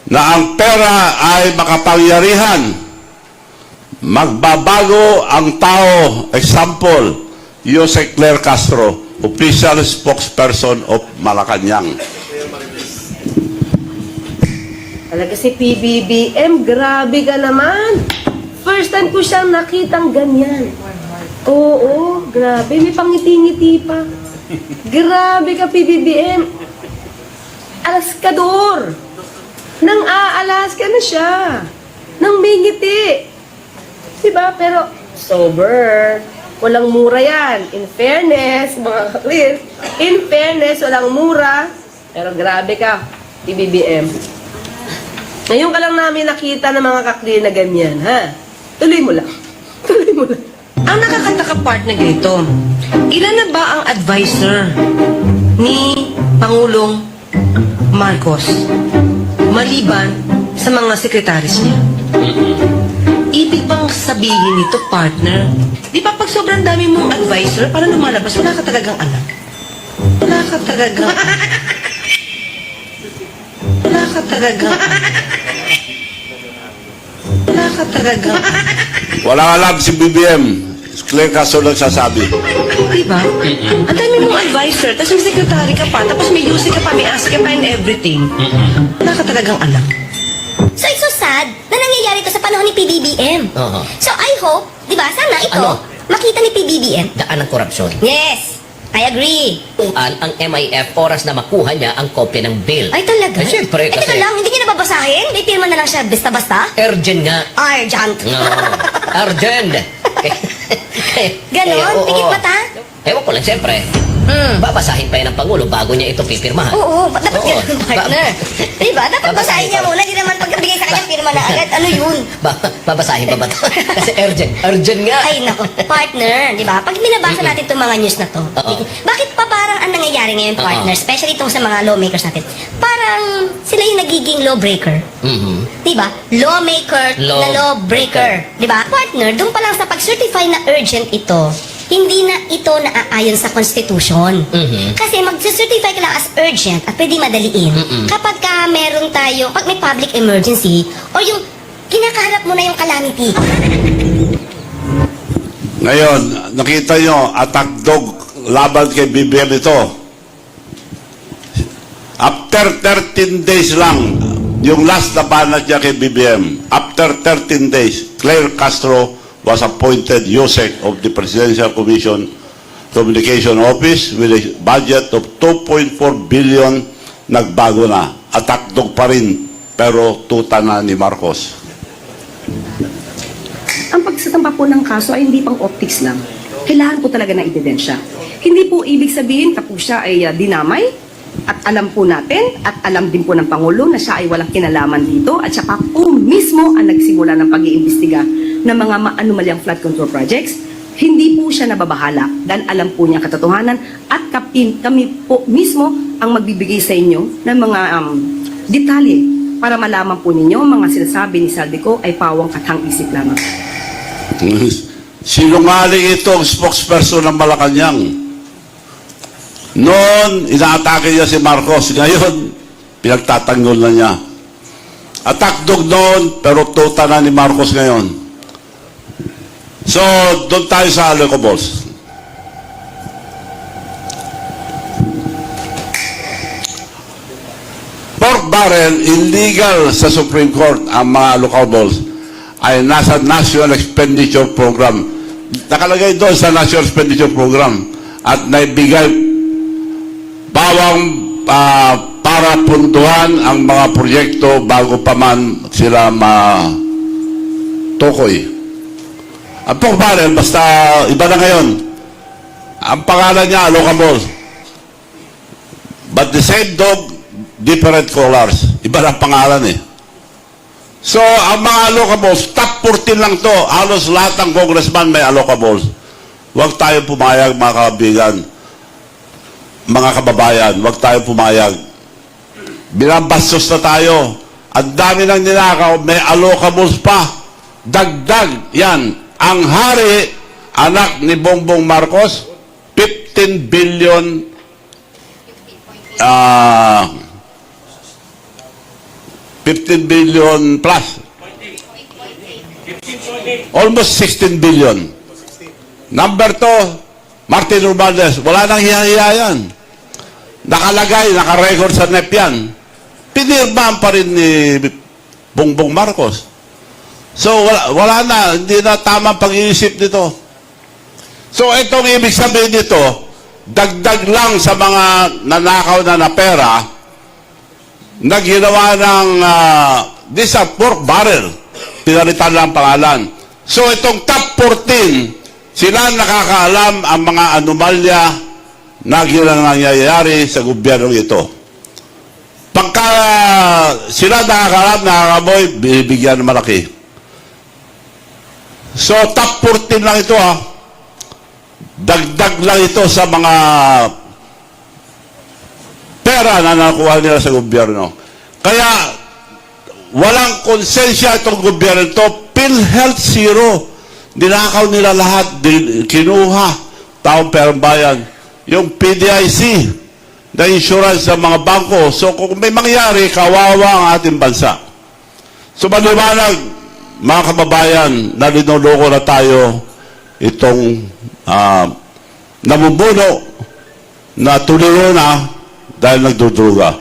A: na ang pera ay makapangyarihan. Magbabago ang tao. Example, Jose Claire Castro, official spokesperson of Malacanang.
O: Talaga si PBBM, grabe ka naman. First time ko siyang nakitang ganyan. Oo, grabe. May pangiti-ngiti pa. Grabe ka, PBBM. Alaskador. Nang aalaska na siya. Nang may ngiti. Diba? Pero, sober. Walang mura yan. In fairness, mga kaklis. In fairness, walang mura. Pero grabe ka, PBBM. Ngayon ka lang namin nakita ng mga kakli na ganyan, ha? Tuloy mo lang. Tuloy mo lang.
P: Ang nakakataka-part na ganito, ilan na ba ang advisor ni Pangulong Marcos maliban sa mga sekretaris niya? Ibig bang sabihin nito, partner, di ba pag sobrang dami mong advisor, para lumalabas, wala ka talagang anak? Wala ka talagang wala ka talagang wala ka talagang
A: Walang alam si BBM. Claire Castro lang sasabi.
P: Diba? Ang dami mong advisor, tapos may secretary ka pa, tapos may UC ka pa, may ASC ka pa and everything. Wala ka talagang alam.
Q: So it's so sad na nangyayari ito sa panahon ni PBBM. So I hope, di ba, sana ito, makita ni PBBM.
R: Daan ng korupsyon.
Q: Yes, I agree.
R: Ang MIF, oras na makuha niya ang kopya ng bill.
Q: Ay talaga?
R: Eh, siyempre,
Q: Teka
R: kasi
Q: lang, hindi niya nababasahin? May pirma na lang siya basta-basta?
R: urgent nga.
Q: Urgent.
R: No, urgent.
Q: Ganon?
R: oo.
Q: Pikit mata?
R: Ewan ko lang, siyempre. Babasahin pa yan ng Pangulo bago niya ito pipirmahan.
Q: Oo, dapat ganun, partner. Diba? Dapat basahin niya muna, di naman pagkabigay sa kanya, pirma na agad. Ano yun?
R: Babasahin pa ba ito? Kasi urgent nga.
Q: Ay, nako, partner, di ba? Pag binabasa natin itong mga news na to, bakit pa parang ang nangyayari ngayon, partner, especially itong sa mga lawmakers natin, parang sila yung nagiging lawbreaker. Di ba? Lawmaker na lawbreaker. Di ba? Partner, doon pa lang sa pag-certify na urgent ito, hindi na ito naaayon sa Constitution. Kasi mag-certify ka lang as urgent at pwede madaliin. Kapag ka meron tayo, pag may public emergency, o yung kinakaharap mo na yung calamity.
A: Ngayon, nakita nyo, attack dog laban kay BBM ito. After 13 days lang, yung last na banat niya kay BBM, after 13 days, Claire Castro was appointed USEC of the Presidential Commission Communication Office with a budget of 2.4 billion. Nagbago na. Attack dog pa rin, pero tuta na ni Marcos.
S: Ang pagsasampa po ng kaso ay hindi pang optics lang. Kailangan po talaga ng ebidensya. Hindi po ibig sabihin kapag siya ay dinamay at alam po natin at alam din po ng Pangulo na siya ay walang kinalaman dito at siya pa po mismo ang nagsimula ng pag-iimbestiga ng mga anomalyang flood control projects. hindi po siya nababahala dahil alam po niya ang katotohanan at kami po mismo ang magbibigay sa inyo ng mga detalye para malaman po ninyo ang mga sinasabi ni Saldico ay pawang katang isip lamang.
A: Sinungaling itong spokesperson ng Malacanang. Noon, inaatake niya si Marcos. Ngayon, pinagtatanggol na niya. Atakdog noon, pero tuta na ni Marcos ngayon. So, doon tayo sa allocables. Pork barrel, illegal sa Supreme Court ang mga allocables ay nasa National Expenditure Program. Nakalagay doon sa National Expenditure Program at naibigay bawang para punduhan ang mga proyekto bago pa man sila matukoy. Ang pork barrel, basta iba na ngayon. Ang pangalan niya, allocables. But the same dog, different colors. Iba na ang pangalan eh. So, ang mga allocables, top 14 lang to. Halos lahat ng congressman may allocables. Huwag tayo pumayag, mga kaibigan. Mga kababayan, huwag tayo pumayag. Binabastos na tayo. Ang dami ng ninakaw, may allocables pa. Dagdag, yan. Ang hari, anak ni Bongbong Marcos, 15 billion 15 billion plus. Almost 16 billion. Number 2, Martin Romualdez. Wala nang hiya-hiya yan. Nakalagay, nakarecord sa NEP yan. Pinirmahan pa rin ni Bongbong Marcos. So, wala na. Hindi na tamang pag-iisip nito. So, itong ibig sabihin nito, dagdag lang sa mga nanakaw na pera na ginawa ng this pork barrel. Pinalitan lang pangalan. So, itong top 14, sila nakakaalam ang mga anomalya na nangyayari sa gobyerno ito. Pagka sila nakakaalam, nakakaboy, bibigyan ng malaki. So, top 14 lang ito ha. Dagdag lang ito sa mga pera na nakuha nila sa gobyerno. Kaya, walang konsensya itong gobyerno ito. PhilHealth zero. Dinakaw nila lahat. Kinuha. Taong perang bayan. Yung PDIC na insurance sa mga bangko. So, kung may mangyari, kawawa ang ating bansa. So, maliwanag, mga kababayan, na linuloko na tayo itong namumuno na tuloy na dahil nagdudruga.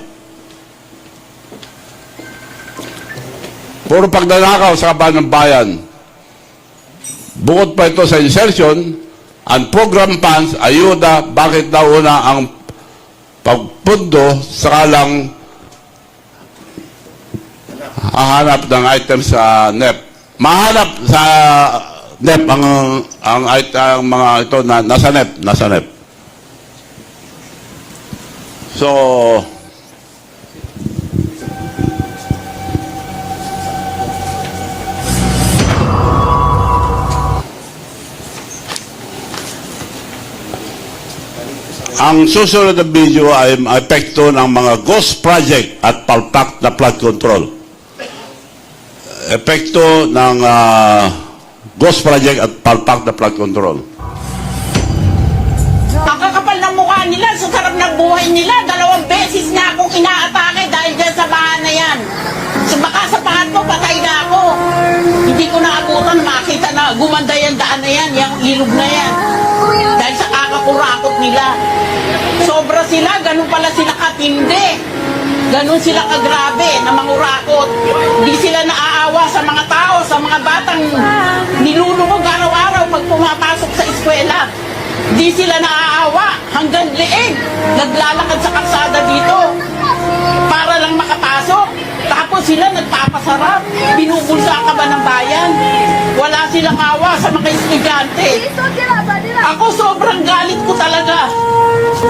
A: Puro pagnanakaw sa kaban ng bayan. Bukod pa ito sa insertion, ang program funds, ayuda, bakit nauna ang pagpundo sakalang hahanap ng items sa NEP. Mahanap sa NEP ang mga ito na nasa NEP. So, ang susunod na video ay epekto ng mga ghost project at palpak na flood control. Epekto ng ghost project at palpak na flood control.
D: Ang kakapal ng mukha nila, sa sarap ng buhay nila, 2 beses na akong inaatake dahil dyan sa bahan na yan. So baka sa pangatlo, patay na ako. Hindi ko naabutan, makita na gumanda yung daan na yan, yung ilog na yan. Dahil sa kakakurakot nila. Sobra sila, ganun pala sila katindi. Ganun sila kagrabe na mangurakot. Hindi sila naaawa sa mga tao, sa mga batang nilulungog araw-araw pag pumapasok sa eskwela. Hindi sila naaawa hanggang liig. Naglalakad sa kalsada dito para lang makapasok. Tapos sila nagpapasarap. Binubulsa ka ba ng bayan? Wala silang awa sa mga estudyante. Ako sobrang galit ko talaga.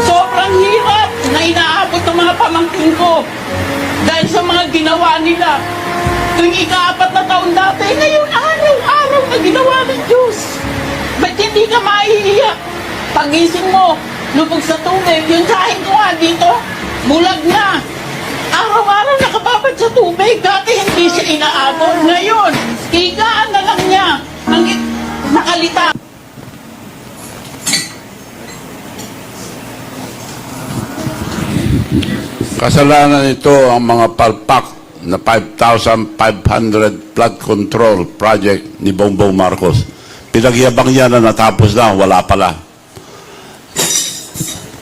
D: Sobrang hirap na inaabot ng mga pamangkin ko dahil sa mga ginawa nila. Tuwing ika-4 na taon dati, ngayon araw-araw na ginawa ng Diyos. Ba't hindi ka maiiyak? Pagising mo, lubog sa tubig, yung sahin ko nga dito, bulag na. Araw-araw nakababad sa tubig, dati hindi siya inaabot. Ngayon, higaan na lang niya, nakalita.
A: Kasalanan nito ang mga palpak na 5,500 flood control project ni Bongbong Marcos. Pinagyabang niya na natapos na, wala pala.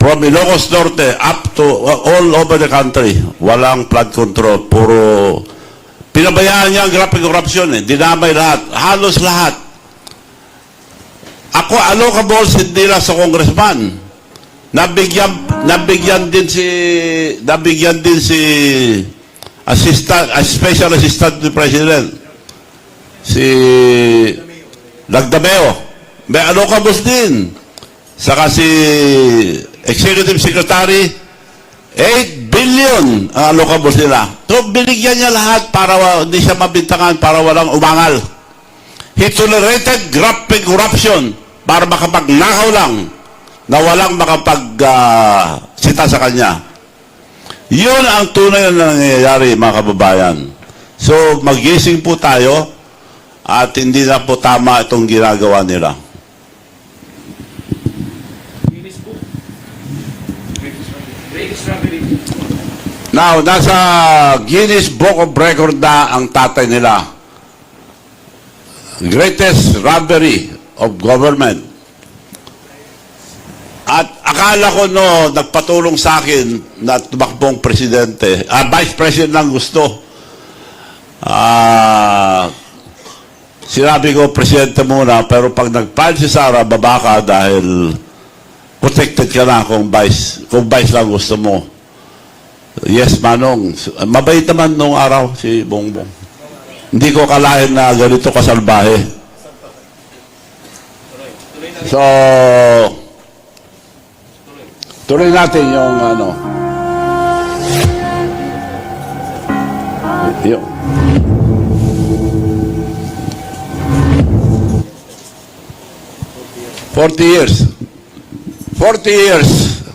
A: From Ilocos Norte up to all over the country, walang flood control. Puro pinabayaan niya ang grabe corruption eh. Dinamay lahat. Halos lahat. Ako, allocable hindi lang sa congressman. Nabigyan din si special assistant ni President. Si Lagdameo. May allocables din. Saka si Executive Secretary, 8 billion ang allocables nila. So, binigyan niya lahat para hindi siya mabintangan, para walang umangal. He tolerated grabbing corruption para makapagnakaw lang na walang sita sa kanya. Yun ang tunay na nangyayari, mga kababayan. So, magising po tayo at hindi na po tama itong ginagawa nila. Now, nasa Guinness Book of Record na ang tatay nila. Greatest robbery of government. At akala ko nagpatulong sa akin na tumakbong presidente, vice president lang gusto. Sinabi ko, presidente muna, pero pag nag-file si Sara, baba ka dahil protected ka na kung vice lang gusto mo. Yes, Manong. Mabait naman nung araw si Bongbong. Hindi ko kalahin na ganito kasalbahe. So, tuloy natin yung yung 40 years,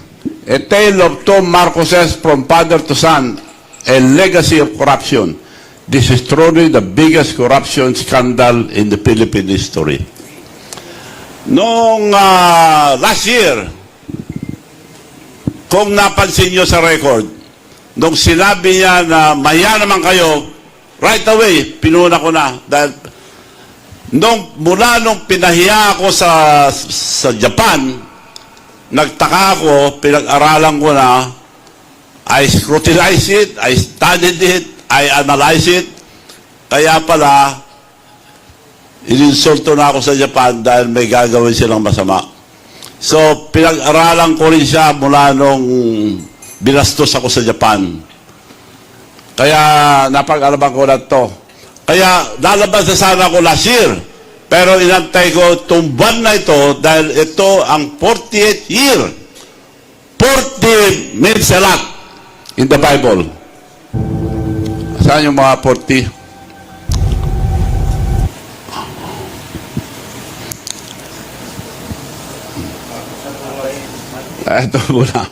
A: a tale of two Marcoses from father to son, a legacy of corruption. This is truly the biggest corruption scandal in the Philippine history. Noong last year, kung napansin nyo sa record, nung sinabi niya na maya naman kayo, right away, pinuna ko na. Dahil mula nung pinahiya ako sa Japan, nagtaka ako, pinag-aralan ko na, I scrutinize it, I studied it, I analyze it. Kaya pala, ininsulto na ako sa Japan dahil may gagawin silang masama. So, pinag-aralan ko rin siya mula nung binastos ako sa Japan. Kaya, napag-alaman ko na to. Kaya, lalabas na sana ako last year. Pero inantay ko itong buwan na ito dahil ito ang 48th year. 40 means a lot in the Bible. Saan yung mga 40? Ito muna.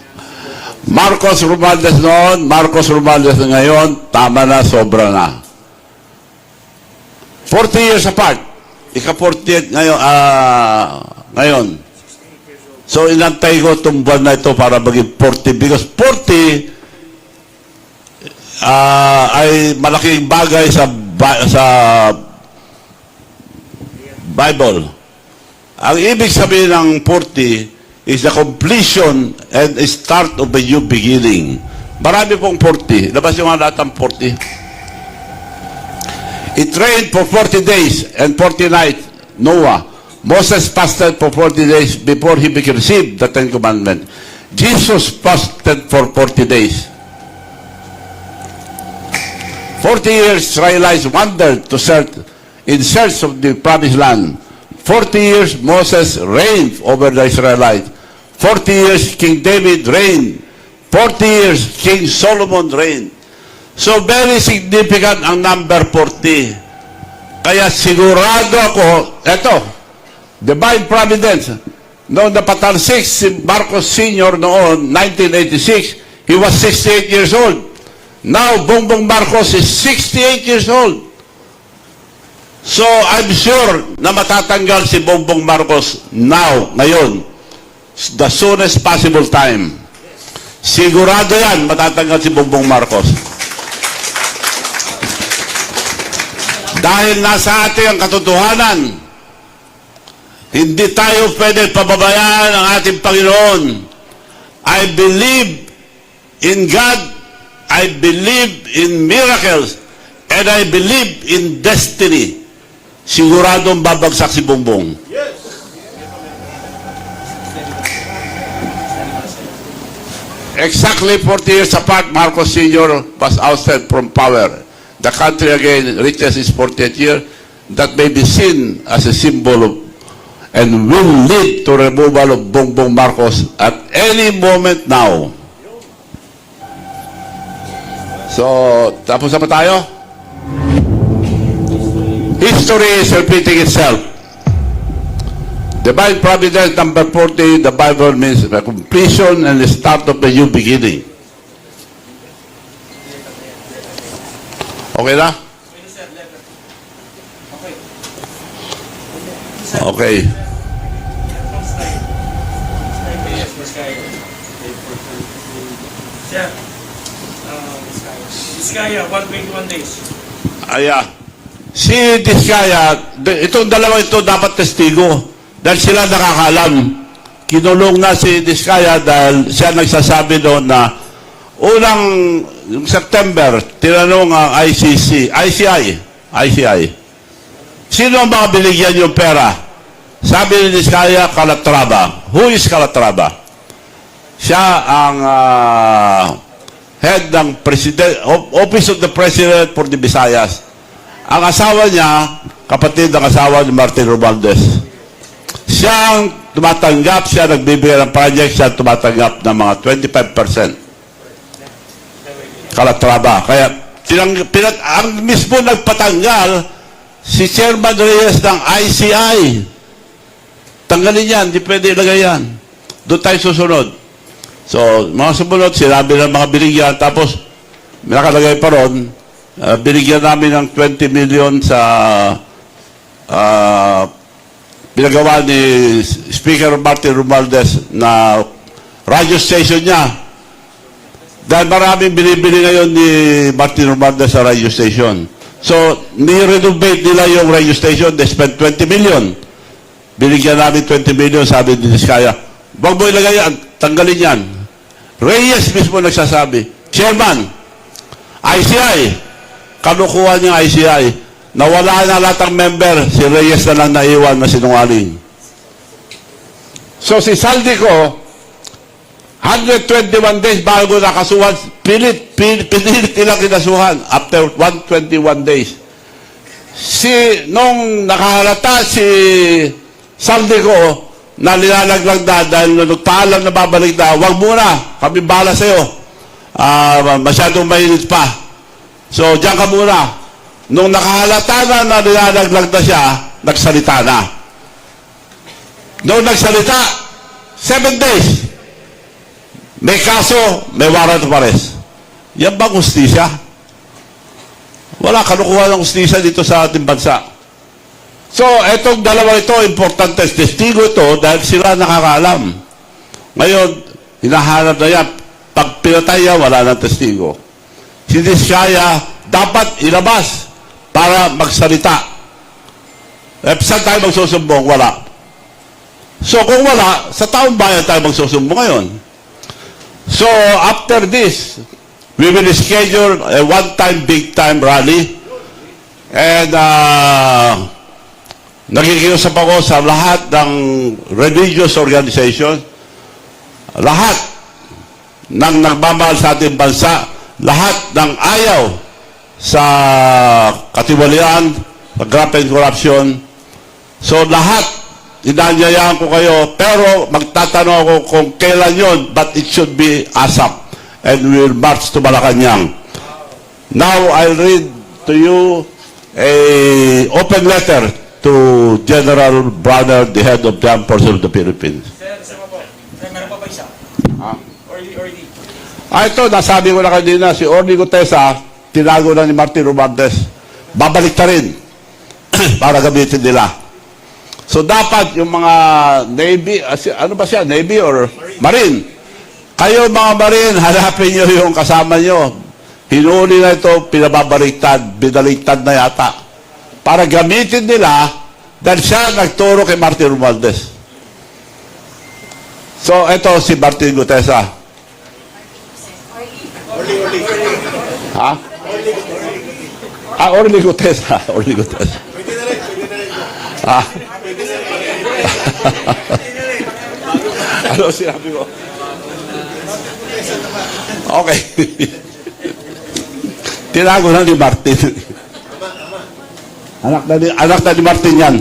A: Marcos Romualdez noon, Marcos Romualdez ngayon, tama na, sobra na. 40 years apart. Ika-48 ngayon. So, inantay ko itong buwan na ito para maging 40 because 40 ay malaking bagay sa Bible. Ang ibig sabihin ng 40 is the completion and start of a new beginning. Marami pong 40. Labas yung lahat ng 40. It rained for 40 days and 40 nights. Noah. Moses fasted for 40 days before he received the Ten Commandments. Jesus fasted for 40 days. 40 years Israelites wandered in search of the promised land. 40 years Moses reigned over the Israelites. 40 years King David reigned. 40 years King Solomon reigned. So very significant ang number 40. Kaya sigurado ako, eto, Divine Providence. Noong napatalsik si Marcos Sr. noon, 1986, he was 68 years old. Now, Bongbong Marcos is 68 years old. So, I'm sure na matatanggal si Bongbong Marcos now, ngayon, the soonest possible time. Sigurado yan, matatanggal si Bongbong Marcos. Dahil nasa atin ang katotohanan, hindi tayo pwede pababayaan ang ating Panginoon. I believe in God, I believe in miracles, and I believe in destiny. Siguradong babagsak si Bongbong. Exactly 40 years apart, Marcos Sr. was ousted from power. The country again reaches its 40th year. That may be seen as a symbol of and will lead to removal of Bongbong Marcos at any moment now. So, tapos na ba tayo? History is repeating itself. Divine Providence, number 40, the Bible means the completion and the start of a new beginning. Okay na? Okay.
I: Diskaya, 121 days.
A: Si Diskaya, itong dalawa ito dapat testigo dahil sila nakakaalam. Kinulong na si Diskaya dahil siya nagsasabi doon na unang yung September, tinanong ang ICI, sino ang mga binigyan yung pera? Sabi ni Diskaya, Calatrava. Who is Calatrava? Siya ang head ng Office of the President for the Visayas. Ang asawa niya, kapatid ng asawa ni Martin Romualdez. Siya ang tumatanggap, siya nagbibigay ng project, siya tumatanggap ng mga 25%. Calatrava. Kaya, ang mismo nagpatanggal, si Chairman Reyes ng ICI. Tanggalin yan, hindi pwede ilagay yan. Doon tayo susunod. So, mga sumunod, sinabi ng mga binigyan, tapos, may nakalagay pa ron, binigyan namin ng 20 million sa pinagawa ni Speaker Martin Romualdez na radio station niya. Dahil maraming binibili ngayon ni Martin Romualdez sa radio station. So, ni-renovate nila yung radio station, they spent 20 million. Binigyan namin 20 million, sabi ni Diskaya, wag mo ilagay yan, tanggalin yan. Reyes mismo nagsasabi, Chairman, ICI, kanukuha niya ICI, nawala na lahat ng member, si Reyes na lang naiwan na sinungaling. So si Saldico, 121 days bago nakasuhan, pilit nilang kinasuhan after 121 days. Nung nakahalata si Saldico, na nilalaglag na dahil nagpaalam na babalik na, wag muna, kami bahala sa'yo. Masyadong mainit pa. So, diyan ka muna. Nung nakahalata na nilalaglag na siya, nagsalita na. Nung nagsalita, 7 days. May kaso, may warrant of arrest. Yan bang hustisya? Wala, kanukuha ng hustisya dito sa ating bansa. So, etong dalawa ito, importante, testigo ito dahil sila nakakaalam. Ngayon, hinahanap na yan. Pag pinatay yan, wala ng testigo. Si Diskaya, dapat ilabas para magsalita. Saan tayo magsusumbong? Wala. So, kung wala, sa taong bayan tayo magsusumbong ngayon. So, after this, we will schedule a one-time, big-time rally. And, nakikiusap ako sa lahat ng religious organization, lahat ng nagmamahal sa ating bansa, lahat ng ayaw sa katiwalian, sa graft and corruption. So lahat, inanyayaan ko kayo, pero magtatanong ako kung kailan yon, but it should be ASAP, and we will march to Malacanang. Now, I'll read to you a open letter to General Browner, the head of the Armed Forces of the Philippines.
T: Meron pa ba isa? Orly.
A: Ito, nasabi ko na kanina, si Orly Gutesa, tinago na ni Martin Romualdez. Babalik ta rin para gamitin nila. So, dapat yung mga Navy, ano ba siya, Navy or Marine? Kayo mga Marine, hanapin nyo yung kasama nyo. Hinuli na ito, pinababaliktad, binaliktad na yata. Para gamitin nila dahil siya nagturo kay Martin Romualdez. So, ito si Martin Gutesa. Ha? Orly Gutesa. Orly Gutesa. Ha? Ano sinabi mo? Okay. Tinago na ni Martin. Anak na ni Martin yan.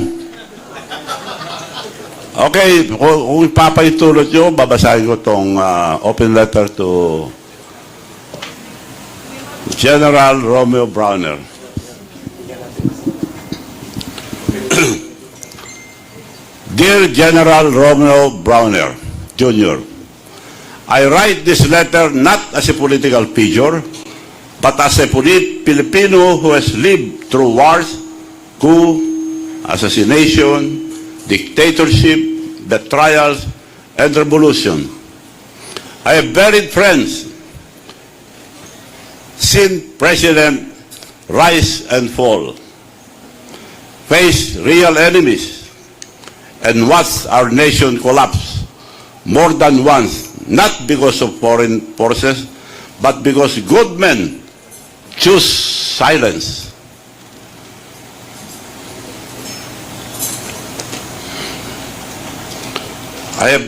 A: Okay, kung ipapaitulot nyo, babasahin ko itong open letter to General Romeo Browner. Dear General Romeo Browner, Jr., I write this letter not as a political figure, but as a Filipino who has lived through wars, coup, assassination, dictatorship, betrayals, and revolution. I have buried friends, seen President rise and fall, faced real enemies, and watched our nation collapse more than once, not because of foreign forces, but because good men choose silence. I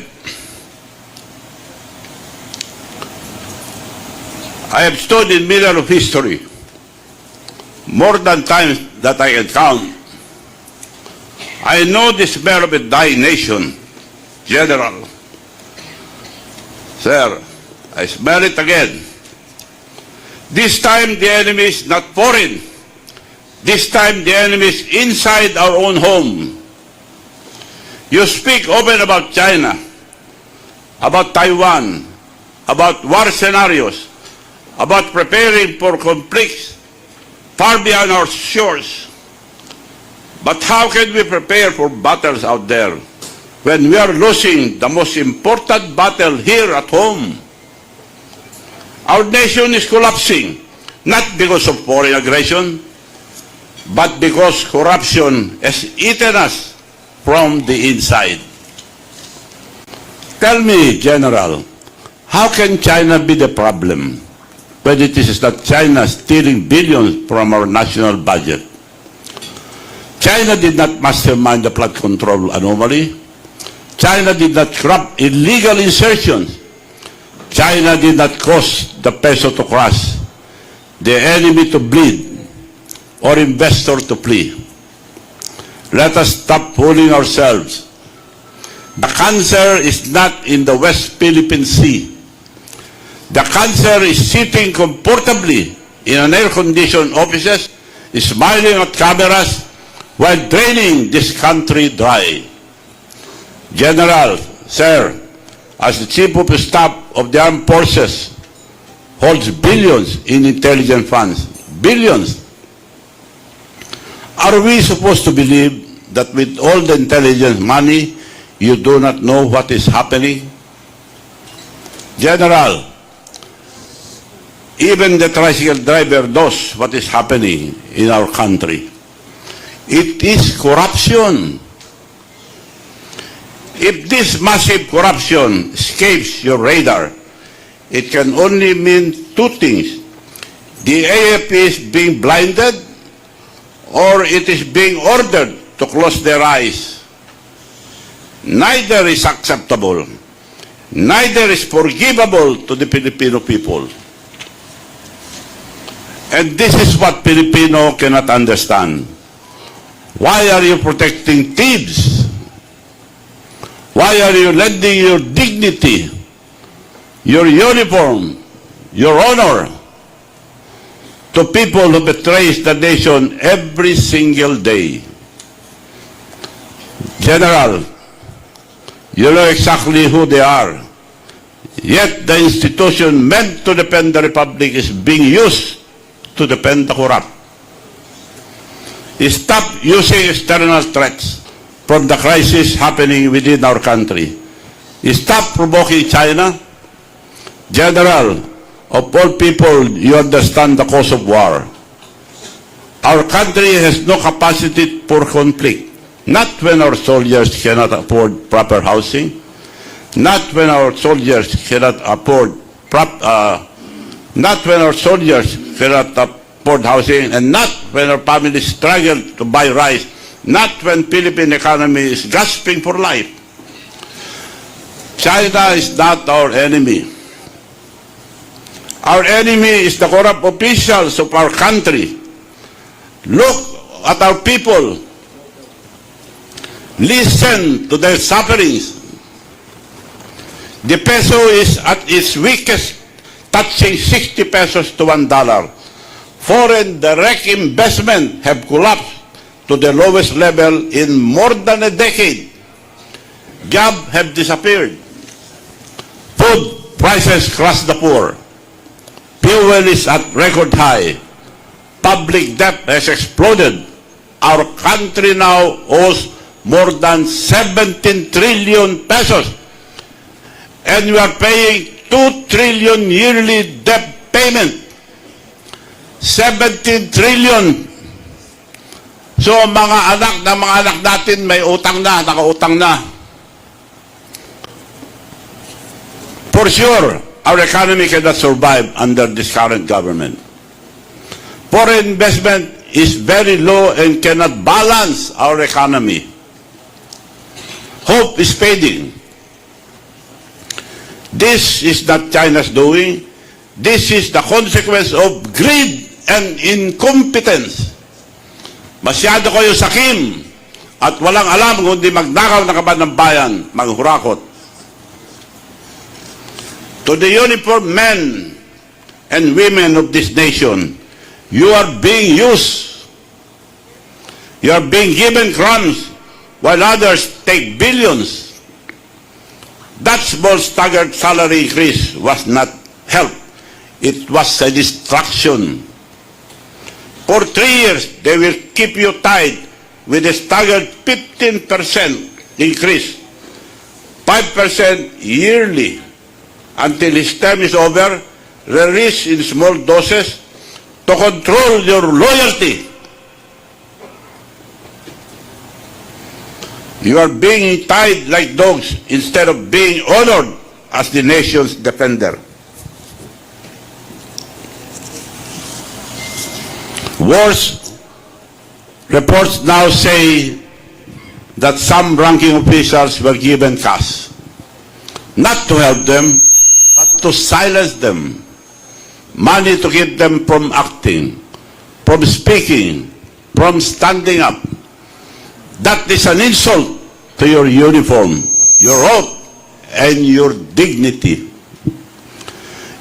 A: have stood in the middle of history more than times that I can count. I know the smell of a dying nation, General. Sir, I smell it again. This time the enemy is not foreign. This time the enemy is inside our own home. You speak open about China, about Taiwan, about war scenarios, about preparing for conflicts far beyond our shores. But how can we prepare for battles out there when we are losing the most important battle here at home? Our nation is collapsing, not because of foreign aggression, but because corruption has eaten us from the inside. Tell me, General, how can China be the problem when it is that China stealing billions from our national budget? China did not mastermind the flood control anomaly. China did not corrupt illegal insertions. China did not cause the peso to crash, the enemy to bleed, or investor to flee. Let us stop fooling ourselves. The cancer is not in the West Philippine Sea. The cancer is sitting comfortably in an air-conditioned offices, smiling at cameras while draining this country dry. General, sir, as the Chief of Staff of the Armed Forces, holds billions in intelligence funds. Billions. Are we supposed to believe that with all the intelligence money, you do not know what is happening? General, even the tricycle driver knows what is happening in our country. It is corruption. If this massive corruption escapes your radar, it can only mean two things. The AFP is being blinded, or it is being ordered to close their eyes. Neither is acceptable. Neither is forgivable to the Filipino people. And this is what Filipino cannot understand. Why are you protecting thieves? Why are you lending your dignity, your uniform, your honor to people who betrays the nation every single day? General, you know exactly who they are. Yet the institution meant to defend the Republic is being used to defend the corrupt. Stop using external threats from the crisis happening within our country. Stop provoking China. General, of all people, you understand the cause of war. Our country has no capacity for conflict. Not when our soldiers cannot afford proper housing. Not when our soldiers cannot afford housing, and not when our families struggle to buy rice. Not when Philippine economy is gasping for life. China is not our enemy. Our enemy is the corrupt officials of our country. Look at our people. Listen to their sufferings. The peso is at its weakest, touching 60 pesos to $1. Foreign direct investment have collapsed to the lowest level in more than a decade. Jobs have disappeared. Food prices crush the poor. Fuel is at record high. Public debt has exploded. Our country now owes more than 17 trillion pesos. And we are paying 2 trillion yearly debt payment. 17 trillion. So mga anak natin may utang na, nakautang na. For sure, our economy cannot survive under this current government. Foreign investment is very low and cannot balance our economy. Hope is fading. This is not China's doing. This is the consequence of greed and incompetence. Masyado kayo sakim at walang alam kundi magnakaw ng kaban ng bayan, maghurakot. To the uniformed men and women of this nation, you are being used. You are being given crumbs while others take billions. That small staggered salary increase was not help. It was a distraction. For 3 years, they will keep you tied with a staggered 15% increase, 5% yearly, until his term is over, released in small doses to control your loyalty. You are being tied like dogs instead of being honored as the nation's defender. Worse, reports now say that some ranking officials were given cash, not to help them, but to silence them, money to keep them from acting, from speaking, from standing up. That is an insult to your uniform, your oath, and your dignity.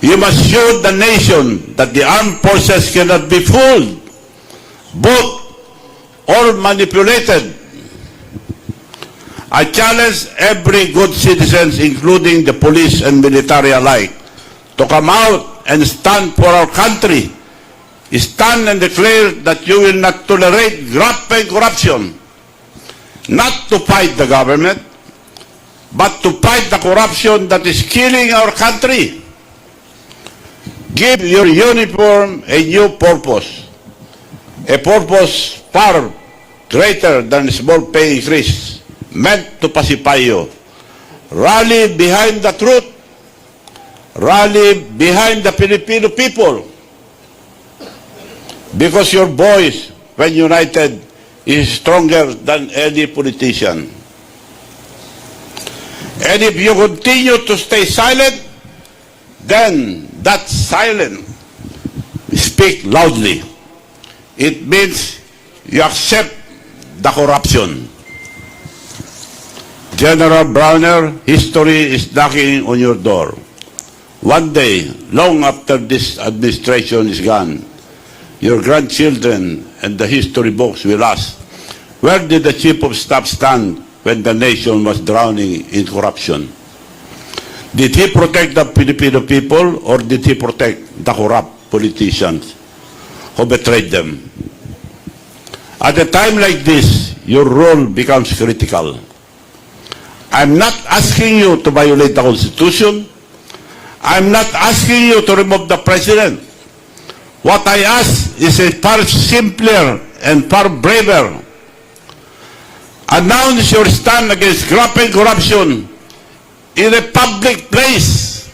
A: You must show the nation that the armed forces cannot be fooled, bought, or manipulated. I challenge every good citizen, including the police and military alike, to come out and stand for our country. Stand and declare that you will not tolerate graft and corruption. Not to fight the government, but to fight the corruption that is killing our country. Give your uniform a new purpose, a purpose far greater than small pay increase, meant to pacify you. Rally behind the truth. Rally behind the Filipino people. Because your voice, when united, is stronger than any politician. And if you continue to stay silent, then that silence, speak loudly. It means you accept the corruption. General Browner, history is knocking on your door. One day, long after this administration is gone, your grandchildren and the history books will ask, where did the Chief of Staff stand when the nation was drowning in corruption? Did he protect the Filipino people or did he protect the corrupt politicians who betrayed them? At a time like this, your role becomes critical. I'm not asking you to violate the Constitution. I'm not asking you to remove the President. What I ask is a far simpler and far braver. Announce your stand against graft and corruption in a public place.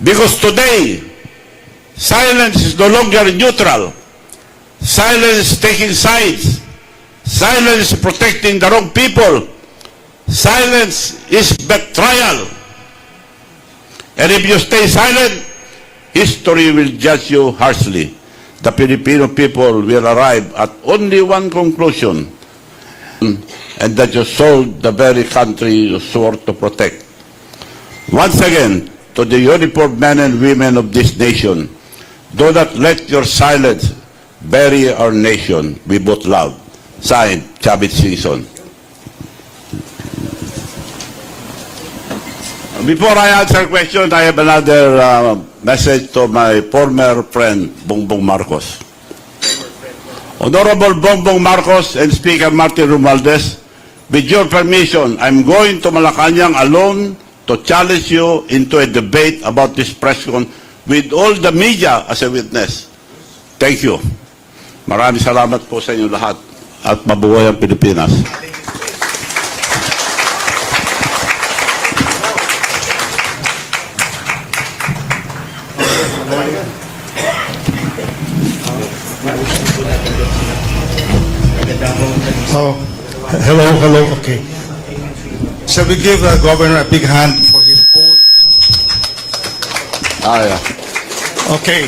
A: Because today, silence is no longer neutral. Silence is taking sides. Silence is protecting the wrong people. Silence is betrayal. And if you stay silent, history will judge you harshly. The Filipino people will arrive at only one conclusion, and that you sold the very country you swore to protect. Once again, to the uniformed men and women of this nation, do not let your silence bury our nation we both love. Signed, Chavit Singson. Before I answer questions, I have another message to my former friend, Bongbong Marcos. Honorable Bongbong Marcos and Speaker Martin Romualdez, with your permission, I'm going to Malacanang alone to challenge you into a debate about this press con with all the media as a witness. Thank you. Maraming salamat po sa inyo lahat at mabuhay ang Pilipinas.
U: Oh, hello, okay. Shall we give the governor a big hand for his oath?
A: Yeah.
U: Okay.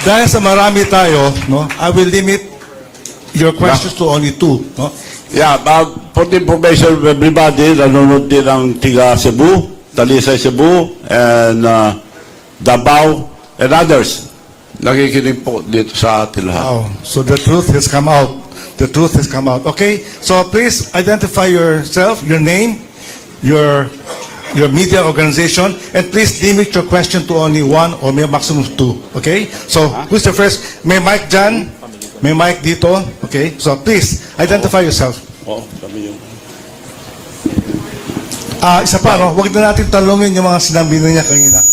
U: Dahil sa marami tayo, no, I will limit your questions to only 2, no?
A: Yeah, for the information of everybody, nanonood din ng tiga Cebu, Talisay Cebu, and Davao, and others. Nakikinig po dito sa atin lahat.
U: Oh, so the truth has come out. The truth has come out. Okay, so please identify yourself, your name, your media organization, and please limit your question to only 1 or may maximum 2. Okay? So, who's the first? May mic dyan? May mic dito? Okay? So, please, identify yourself.
A: Kami yung...
U: Isa pa, no? Huwag na natin talungin yung mga sinabi niya kanina.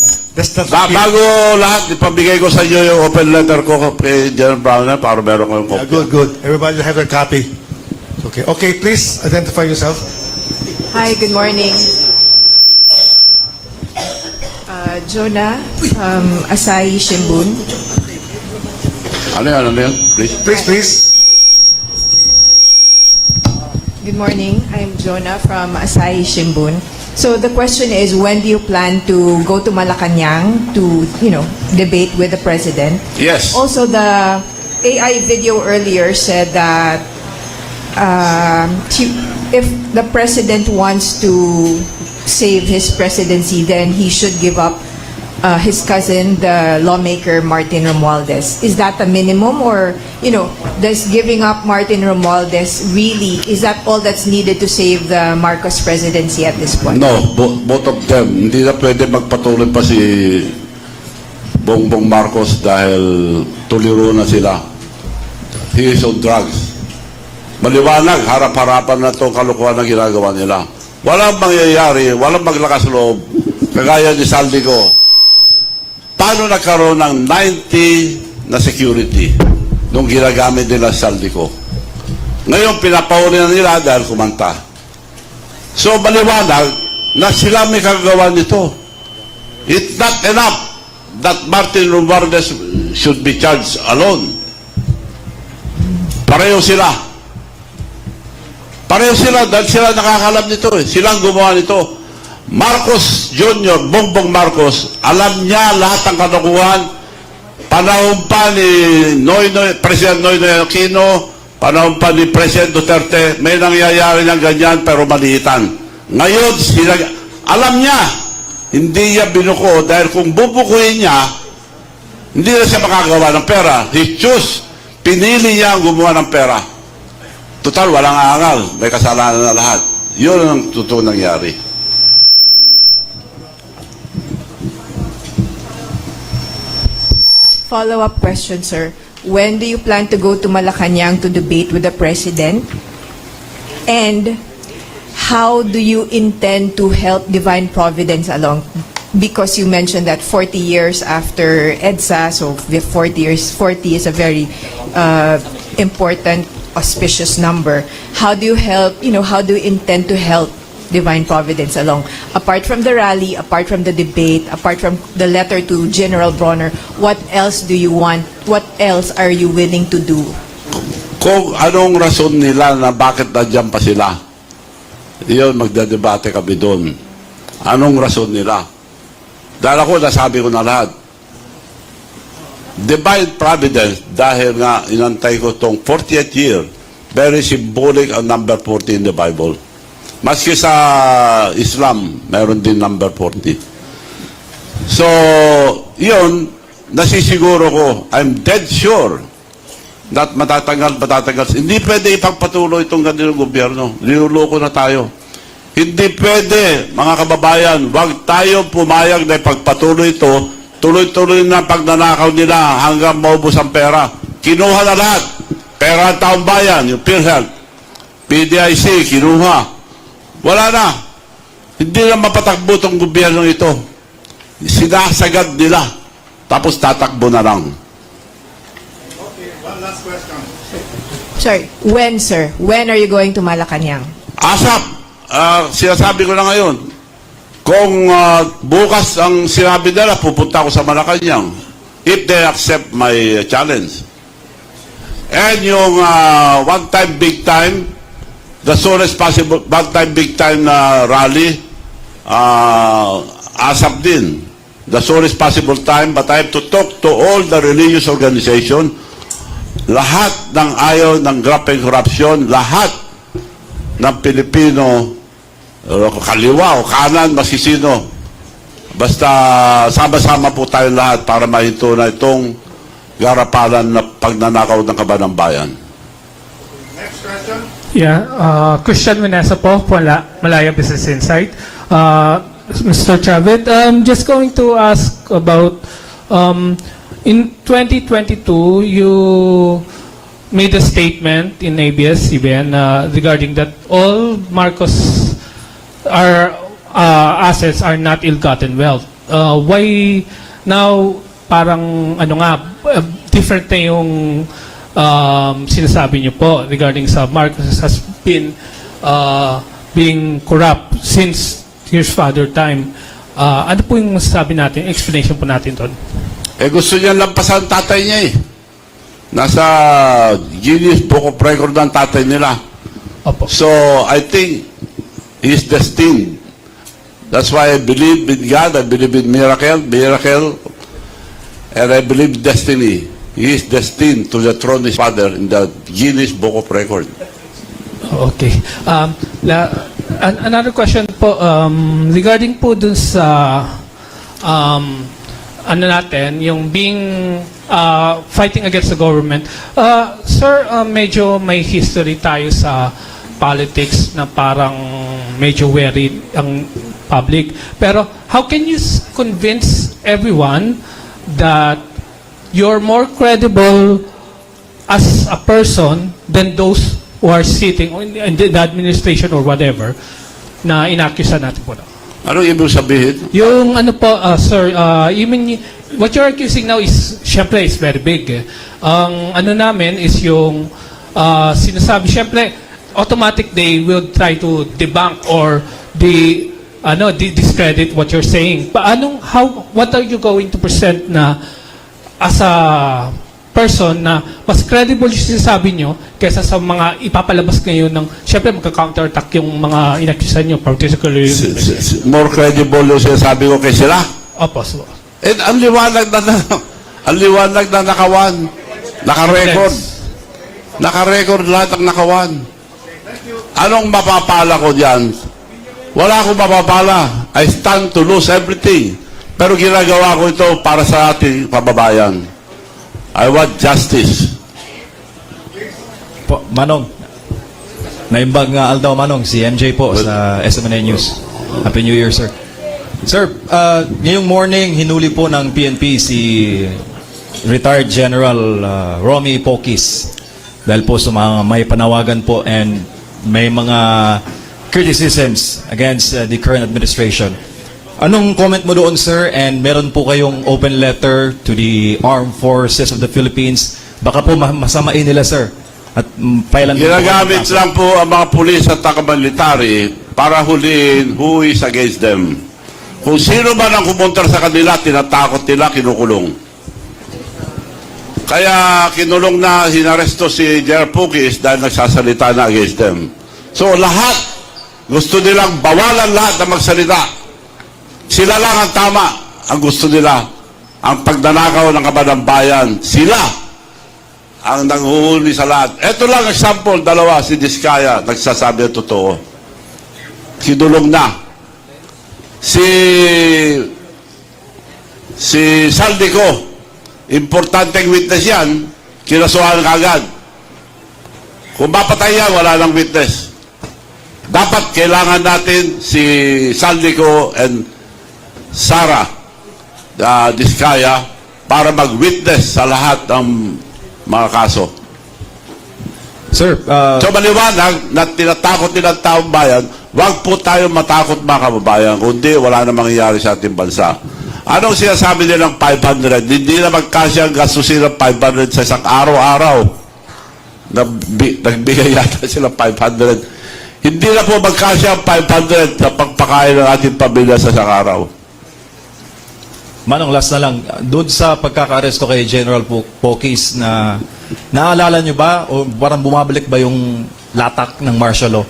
A: Bago lahat, ipabigay ko sa inyo yung open letter ko kay General Browner para meron ko yung copy.
U: Yeah, good. Everybody will have their copy. Okay, please identify yourself.
V: Hi, good morning. Jonah from Asahi Shimbun.
A: Ano yan?
U: Please.
V: Good morning. I'm Jonah from Asahi Shimbun. So the question is, when do you plan to go to Malacanang to, debate with the president?
A: Yes.
V: Also, the AI video earlier said that if the president wants to save his presidency, then he should give up his cousin, the lawmaker Martin Romualdez. Is that a minimum, or does giving up Martin Romualdez really, is that all that's needed to save the Marcos presidency at this point?
A: No, both of them. Hindi na pwede magpatuloy pa si Bongbong Marcos dahil tuliro na sila. He is on drugs. Maliwanag, harap-harapan na itong kalukuhan na ginagawa nila. Walang mangyayari, walang maglakas loob. Kagaya ni Saldico. Paano nagkaroon ng 90 na security nung ginagamit nila sa Saldico? Ngayon, pinapauli na nila dahil kumanta. So, maliwanag na sila may kagawa nito. It's not enough that Martin Romualdez should be charged alone. Pareho sila dahil sila nakakalam nito. Silang gumawa nito. Marcos Jr., Bongbong Marcos, alam niya lahat ng kalokohan. Panahon pa ni President Noynoy Aquino, panahon pa ni President Duterte, may nangyayari ng ganyan pero maliitan. Ngayon, alam niya, hindi niya binuko dahil kung bubukuin niya, hindi na siya makagawa ng pera. He chose, pinili niya ang gumawa ng pera. Total, walang aangal. May kasalanan na lahat. Yun ang totoo nangyari.
V: Follow-up question, sir. When do you plan to go to Malacanang to debate with the President? And how do you intend to help Divine Providence along? Because you mentioned that 40 years after EDSA, so 40 is a very important, auspicious number. How do you help, how do you intend to help Divine Providence along? Apart from the rally, apart from the debate, apart from the letter to General Bronner, what else do you want? What else are you willing to do?
A: Kung anong rason nila na bakit nandiyan pa sila, yun, magdadebate kami doon. Anong rason nila? Dahil ako, nasabi ko na lahat. Divine Providence, dahil nga inantay ko itong 40th year, very symbolic ang number 40 in the Bible. Maski sa Islam, meron din number 40. So, yun, nasisiguro ko, I'm dead sure, that matatanggal. Hindi pwede ipagpatuloy itong ganitong gobyerno. Linuloko na tayo. Hindi pwede, mga kababayan, wag tayo pumayag na ipagpatuloy ito. Tuloy-tuloy na pagnanakaw nila hanggang maubos ang pera. Kinuha na lahat. Pera ng taong bayan, yung PhilHealth, PDIC, kinuha. Wala na. Hindi na mapatakbo itong gobyerno ito. Sinasagad nila. Tapos tatakbo na lang.
V: Sorry, when, sir? When are you going to Malacanang?
A: ASAP. Sinasabi ko na ngayon, kung bukas ang sinabi nila, pupunta ako sa Malacanang if they accept my challenge. And yung one time, big time, the soonest possible, one time, big time na rally, ASAP din. The soonest possible time, but I have to talk to all the religious organization, lahat ng ayaw ng graft and corruption, lahat ng Pilipino, kaliwa o kanan, masisino. Basta sama-sama po tayo lahat para mahinto na itong garapalan na pagnanakaw ng kaban ng bayan.
B: Yeah, Christian Menesa po, Malaya Business Insight. Mr. Chavit, I'm just going to ask about, in 2022, you made a statement in ABS-CBN regarding that all Marcos assets are not ill-gotten wealth. Why now parang different na yung sinasabi niyo po regarding sa Marcos has been being corrupt since his father time. Ano po yung masasabi natin, explanation po natin doon?
A: Gusto niya lampasan tatay niya eh. Nasa Guinness Book of Record ng tatay nila.
B: Opo.
A: So, I think he's destined. That's why I believe in God, I believe in miracle, and I believe destiny. He is destined to the throne of his father in the Guinness Book of Record.
B: Okay. Another question po, regarding po dun sa yung fighting against the government. Sir, medyo may history tayo sa politics na parang medyo worried ang public. Pero how can you convince everyone that you're more credible as a person than those who are sitting in the administration or whatever na inakusa natin po na?
A: Anong ibig sabihin?
B: Yung sir, what you're accusing now is, syempre, is very big. Ang namin is yung sinasabi, syempre, automatic they will try to debunk or discredit what you're saying. What are you going to present na as a person na mas credible yung sinasabi nyo kaysa sa mga ipapalabas ngayon ng, syempre magka-counterattack yung mga inakusan nyo, particularly
A: more credible yung sinasabi ko kay sila?
B: Opo, so.
A: And ang liwanag na nakawan, naka-record. Naka-record lahat ang nakawan. Anong mapapala ko dyan? Wala akong mapapala. I stand to lose everything. Pero ginagawa ko ito para sa ating kababayan. I want justice.
C: Po, Manong, Naimbag nga Aldao Manong, si MJ po sa SMNA News. Happy New Year, sir. Sir, ngayong morning, hinuli po ng PNP si retired General Romy Pokis dahil po sa mga may panawagan po and may mga criticisms against the current administration. Anong comment mo doon, sir? And meron po kayong open letter to the Armed Forces of the Philippines. Baka po masamain nila, sir. At pailan po
A: Ginagamit lang po ang mga pulis at taga-military para huliin who is against them. Kung sino man ang kumontra sa kanila, tinatakot nila, kinukulong. Kaya kinulong na, hinaresto si General Pokis dahil nagsasalita na against them. So lahat, gusto nilang bawalan lahat na magsalita. Sila lang ang tama. Ang gusto nila, ang pagnanakaw ng kabanang bayan, sila ang nanghuhuli sa lahat. Ito lang example, dalawa, si Diskaya, nagsasabi ang totoo. Kinulong na. Si Saldico, importanteng witness yan, kinasuhan kagad. Kung mapatay yan, wala nang witness. Dapat kailangan natin si Saldico and Sara Diskaya para mag-witness sa lahat ng mga kaso.
C: Sir,
A: so maliwanag na tinatakot nila ang taong bayan, wag po tayo matakot mga kababayan, kundi wala na mangyayari sa ating bansa. Anong sinasabi nilang 500? Hindi na magkasya ang gastusin ng 500 sa isang araw-araw. Nagbigay yata sila 500. Hindi na po magkasya ang 500 sa pagpakain ng ating pamilya sa isang araw.
C: Manong, last na lang. Doon sa pagkaka-aresto kay General Pokis, na naalala nyo ba o parang bumabalik ba yung latak ng martial law?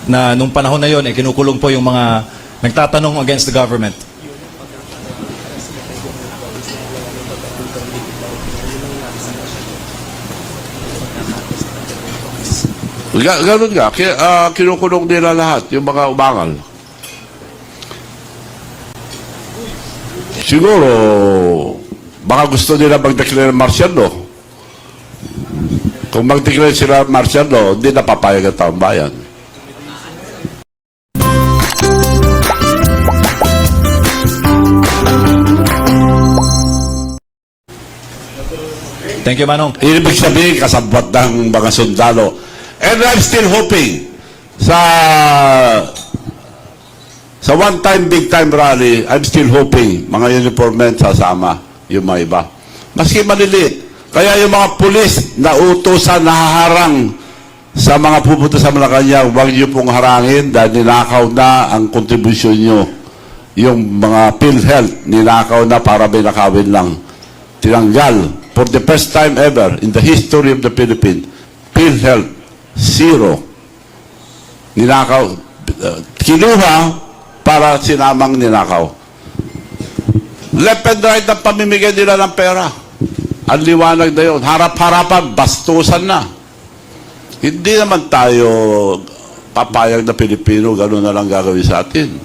C: Na nung panahon na yon, kinukulong po yung mga nagtatanong against the government.
A: Ganun nga. Kinukulong nila lahat, yung mga umangal. Siguro, baka gusto nila mag-declare martial law. Kung mag-declare sila martial law, hindi na papayag ang taong bayan.
C: Thank you, Manong.
A: Ibig sabihin, kasabwat ng mga sundalo. And I'm still hoping sa one-time, big-time rally, I'm still hoping mga uniform men sasama yung mga iba. Maski maliliit. Kaya yung mga pulis na utusan, nahaharang sa mga pupunta sa Malacanang, huwag niyo pong harangin dahil ninakaw na ang kontribusyon nyo. Yung mga PhilHealth, ninakaw na para may nakawin lang. Tinanggal. For the first time ever in the history of the Philippines, PhilHealth, zero. Ninakaw. Kinuha para sinamang ninakaw. Left and right ang pamimigay nila ng pera. Ang liwanag na yun. Harap-harapan, bastusan na. Hindi naman tayo papayag na Pilipino, gano'n na lang gagawin sa atin.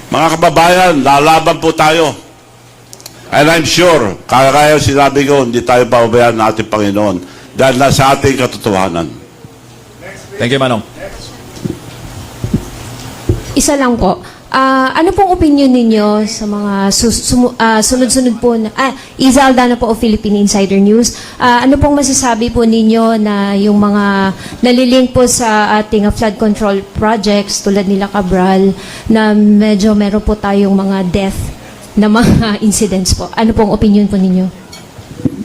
A: Mga kababayan, lalaban po tayo. And I'm sure, kaya sinabi ko, hindi tayo pababayaan ng ating Panginoon dahil nasa ating katotohanan.
C: Thank you, Manong.
H: Isa lang po. Ano pong opinion ninyo sa mga sunod-sunod po na... Iza Aldana po o Philippine Insider News. Ano pong masasabi po ninyo na yung mga nalilink po sa ating flood control projects tulad nila Cabral na medyo meron po tayong mga death na mga incidents po? Ano pong opinion po ninyo?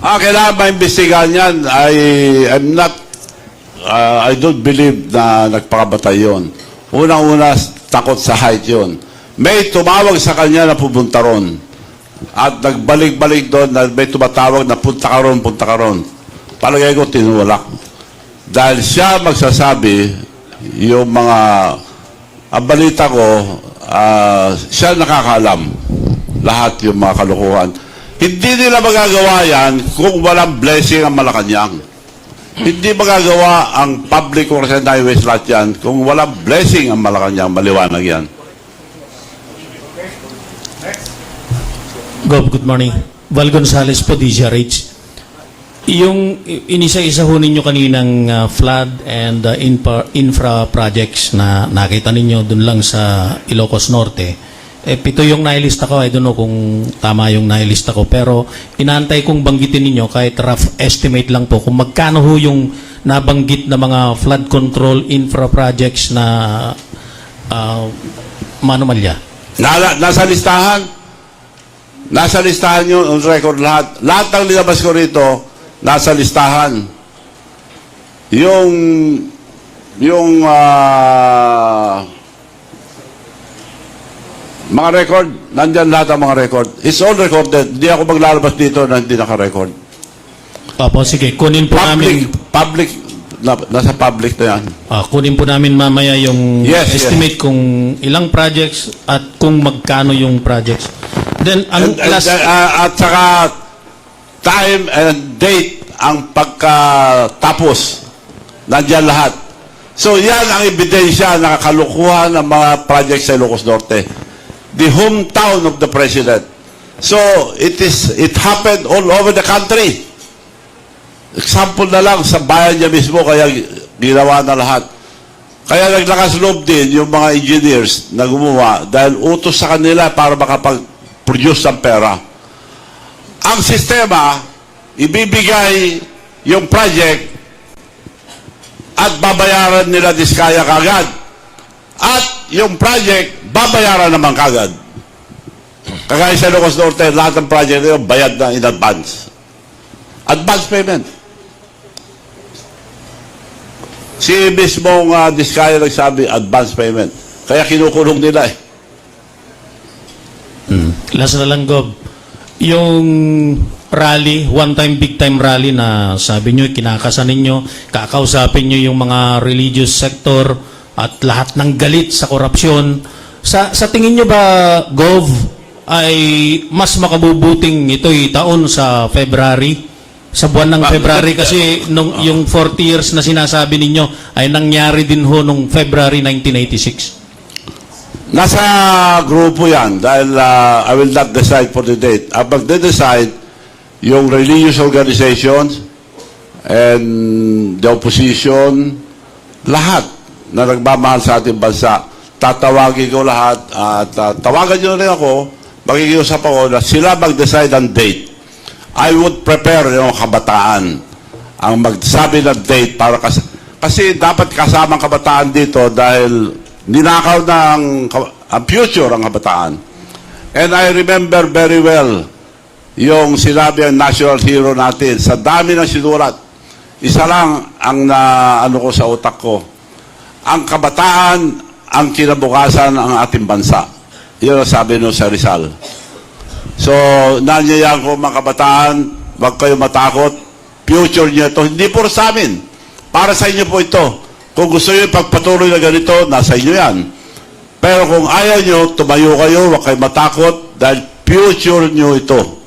A: Kailangan maimbestigahan yan. I don't believe na nagpakabatay yun. Unang-una, takot sa height yun. May tumawag sa kanya na pupunta ron. At nagbalik-balik doon na may tumatawag na punta ka ron. Palagay ko tinulak. Dahil siya magsasabi, yung mga, ang balita ko, siya nakakaalam lahat yung mga kalukuhan. Hindi nila magagawa yan kung walang blessing ang Malacanang. Hindi magagawa ang public works and highways lahat yan kung walang blessing ang Malacanang. Maliwanag yan.
F: Good morning. Val Gonzales po, DZRH. Yung inisa-isa ho ninyo kaninang flood and infra projects na nakita ninyo dun lang sa Ilocos Norte, 7 yung nailista ko. I don't know kung tama yung nailista ko, pero inaantay kong banggitin ninyo kahit rough estimate lang po kung magkano ho yung nabanggit na mga flood control infra projects na manomalya.
A: Nasa listahan. Nasa listahan yun, on record lahat. Lahat ng linabas ko rito, nasa listahan. Yung mga record, nandyan lahat ang mga record. It's all recorded. Hindi ako maglalabas dito na hindi naka-record.
F: Opo, sige. Kunin po namin.
A: Nasa public na yan.
F: Kunin po namin mamaya yung
A: Yes,
F: estimate kung ilang projects at kung magkano yung projects. Then, ang last...
A: At saka time and date ang pagkatapos. Nandyan lahat. So yan ang ebidensya na kalukuhan ng mga projects sa Ilocos Norte. The hometown of the president. So it happened all over the country. Example na lang sa bayan niya mismo, kaya ginawa na lahat. Kaya naglakas loob din yung mga engineers na gumawa dahil utos sa kanila para makapag-produce ng pera. Ang sistema, ibibigay yung project at babayaran nila diskaya kagad. At yung project, babayaran naman kagad. Kagaya sa Ilocos Norte, lahat ng project nila bayad na in advance. Advance payment. Si mismong diskaya nagsabi, advance payment. Kaya kinukulong nila eh.
F: Last na lang, Gob. Yung rally, one-time, big-time rally na sabi nyo, kinakasan ninyo, kakausapin nyo yung mga religious sector at lahat ng galit sa korupsyon. Sa tingin nyo ba, Gov, ay mas makabubuting ito'y taon sa February? Sa buwan ng February kasi yung 40 years na sinasabi ninyo ay nangyari din ho nung February 1986.
A: Nasa grupo yan dahil I will not decide for the date. Ang magde-decide yung religious organizations and the opposition, lahat na nagmamahal sa ating bansa. Tatawagin ko lahat at tawagan nyo rin ako, magkikiusap ako na sila mag-decide ang date. I would prepare yung kabataan ang magsabi ng date para kasi dapat kasama ang kabataan dito dahil ninakaw ng ang future ang kabataan. And I remember very well yung sinabi ang national hero natin. Sa dami ng sinulat, isa lang ang ano ko sa utak ko. Ang kabataan ang kinabukasan ng ating bansa. Yun ang sabi nung sa Rizal. So, nanyayahan ko mga kabataan, huwag kayo matakot. Future niyo ito. Hindi po sa amin. Para sa inyo po ito. Kung gusto niyo pagpatuloy na ganito, nasa inyo yan. Pero kung ayaw niyo, tumayo kayo, huwag kayo matakot dahil future niyo ito.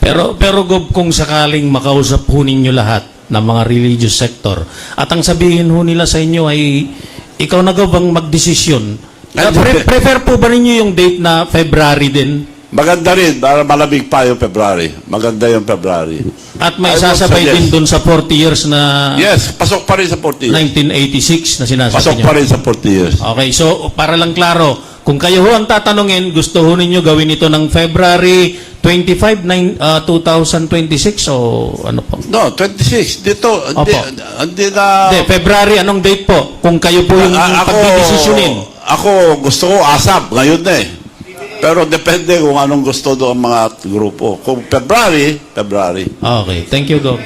F: Pero Gob, kung sakaling makausap ho ninyo lahat ng mga religious sector at ang sabihin ho nila sa inyo ay ikaw na Gob ang magdesisyon, prefer po ba ninyo yung date na February din?
A: Maganda rin, para malamig pa yung February. Maganda yung February.
F: At may sasabay din dun sa 40 years na...
A: Yes, pasok pa rin sa 40 years.
F: 1986 na sinasabi
A: pasok
F: nyo.
A: Pa rin sa 40 years.
F: Okay, so para lang klaro, kung kayo ho ang tatanungin, gusto ho ninyo gawin ito ng February 25, 2026 o ano po?
A: No, 26. Dito, hindi na...
F: Hindi, February, anong date po? Kung kayo po yung pagdidesisyonin.
A: Ako, gusto ko ASAP, ngayon na eh. Pero depende kung anong gusto doon mga grupo. Kung February.
F: Okay, thank you, Go.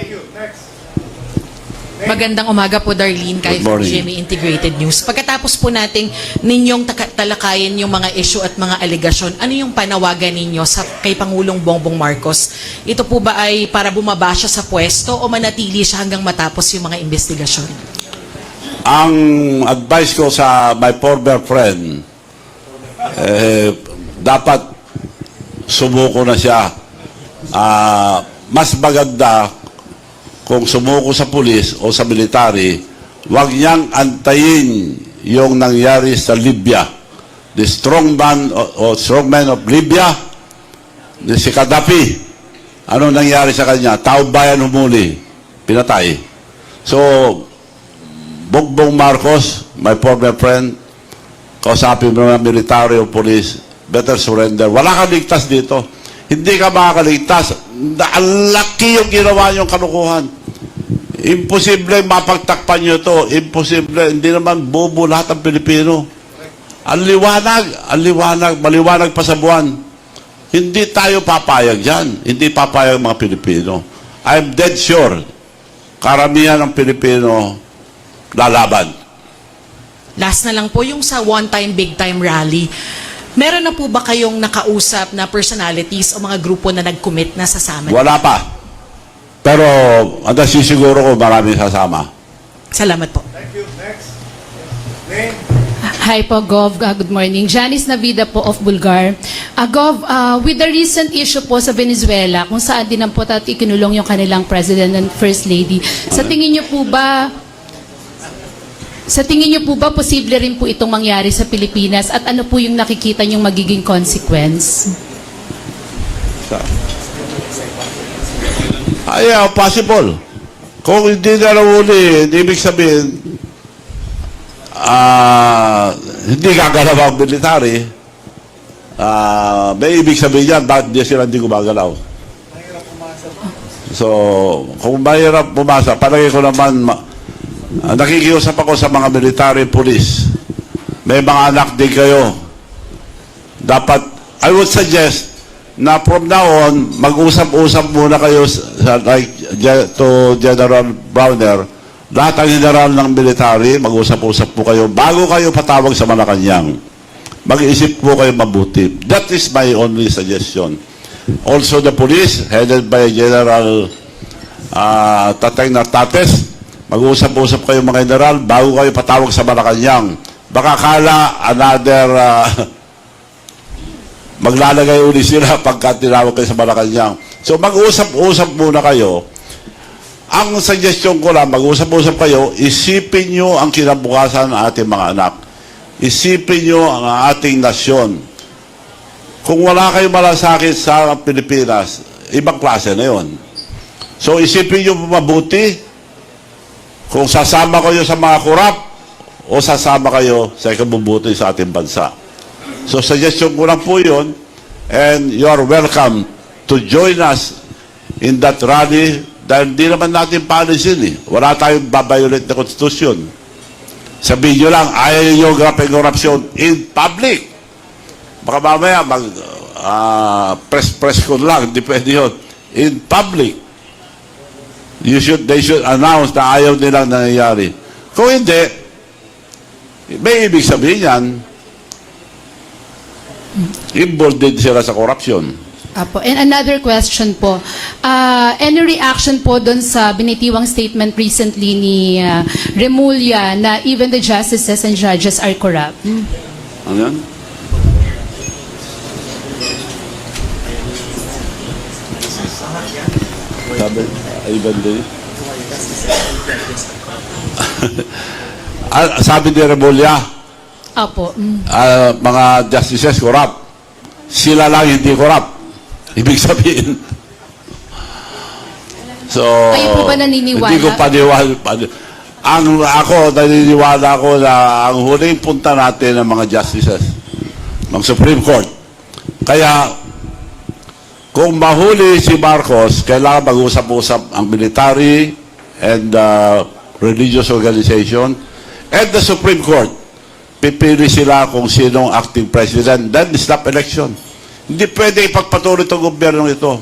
G: Magandang umaga po, Darlene, kahit po GMA Integrated News. Pagkatapos po nating ninyong talakayin yung mga issue at mga alegasyon, ano yung panawagan ninyo kay Pangulong Bongbong Marcos? Ito po ba ay para bumaba siya sa pwesto o manatili siya hanggang matapos yung mga investigasyon?
A: Ang advice ko sa my former friend, dapat sumuko na siya. Mas maganda kung sumuko sa pulis o sa military, huwag niyang antayin yung nangyari sa Libya. The strongman of Libya, si Gaddafi, Ano nangyari sa kanya? Taong bayan humuli. Pinatay. So, Bongbong Marcos, my former friend, kausapin mo ng military o police, better surrender. Wala kang ligtas dito. Hindi ka makakaligtas. Ang laki yung ginawa niyong kalukuhan. Imposible mapagtakpan niyo to. Imposible. Hindi naman bobo lahat ng Pilipino. Ang liwanag, maliwanag pa sa buwan. Hindi tayo papayag dyan. Hindi papayag mga Pilipino. I'm dead sure, karamihan ng Pilipino lalaban.
G: Last na lang po, yung sa one-time, big-time rally, meron na po ba kayong nakausap na personalities o mga grupo na nag-commit na sasama?
A: Wala pa. Pero, ang nasisiguro ko, maraming sasama.
G: Salamat po.
U: Thank you. Next. Name.
J: Hi po, Gov. Good morning. Janice Navida po of Bulgar. Gov, with the recent issue po sa Venezuela, kung saan din po ikinulong yung kanilang President and First Lady, sa tingin niyo po ba posible rin po itong mangyari sa Pilipinas at ano po yung nakikita niyong magiging consequence?
A: Possible. Kung hindi na uli, ibig sabihin, hindi gagalaw ang military, may ibig sabihin yan, bakit hindi gumagalaw? So, kung mahirap pumasa, palagi ko naman, nakikiusap ako sa mga military police. May mga anak din kayo. Dapat, I would suggest na from now on, mag-usap-usap muna kayo to General Browner. Lahat ang general ng military, mag-usap-usap po kayo bago kayo patawag sa Malacanang. Mag-iisip po kayo mabuti. That is my only suggestion. Also the police, headed by General Tatay Nartates, mag-usap-usap kayo mga general bago kayo patawag sa Malacanang. Baka kala another maglalagay uli sila pagka tinawag kayo sa Malacanang. So mag-usap-usap muna kayo. Ang suggestion ko lang, mag-usap-usap kayo, isipin nyo ang kinabukasan ng ating mga anak. Isipin nyo ang ating nasyon. Kung wala kayong malasakit sa Pilipinas, ibang klase na yon. So isipin nyo mabuti kung sasama kayo sa mga kurap o sasama kayo sa ikabubuti sa ating bansa. So suggestion ko lang po yun, and you are welcome to join us in that rally. Dahil di naman natin paalisin eh. Wala tayong babayolate na konstitusyon. Sabihin nyo lang, ayaw nyo grabe korupsyon in public. Baka mamaya press ko lang, hindi pwede yun. In public. They should announce na ayaw nilang nangyayari. Kung hindi, may ibig sabihin yan, involved din sila sa korupsyon.
J: Apo. And another question po, any reaction po doon sa binitiwang statement recently ni Remulla na even the justices and judges are corrupt?
A: Ano yan? Sabi ni Remulla,
J: Apo.
A: mga justices corrupt. Sila lang hindi corrupt. Ibig sabihin. So,
J: Kayo po ba naniniwala?
A: hindi ko paniwala. Ako, naniniwala ko na ang huling punta natin ng mga justices, ng Supreme Court. Kaya, kung mahuli si Marcos, kailangan mag-usap-usap ang military and religious organization and the Supreme Court. Pipili sila kung sinong acting president, then stop election. Hindi pwede ipagpatuloy itong gobyerno ito.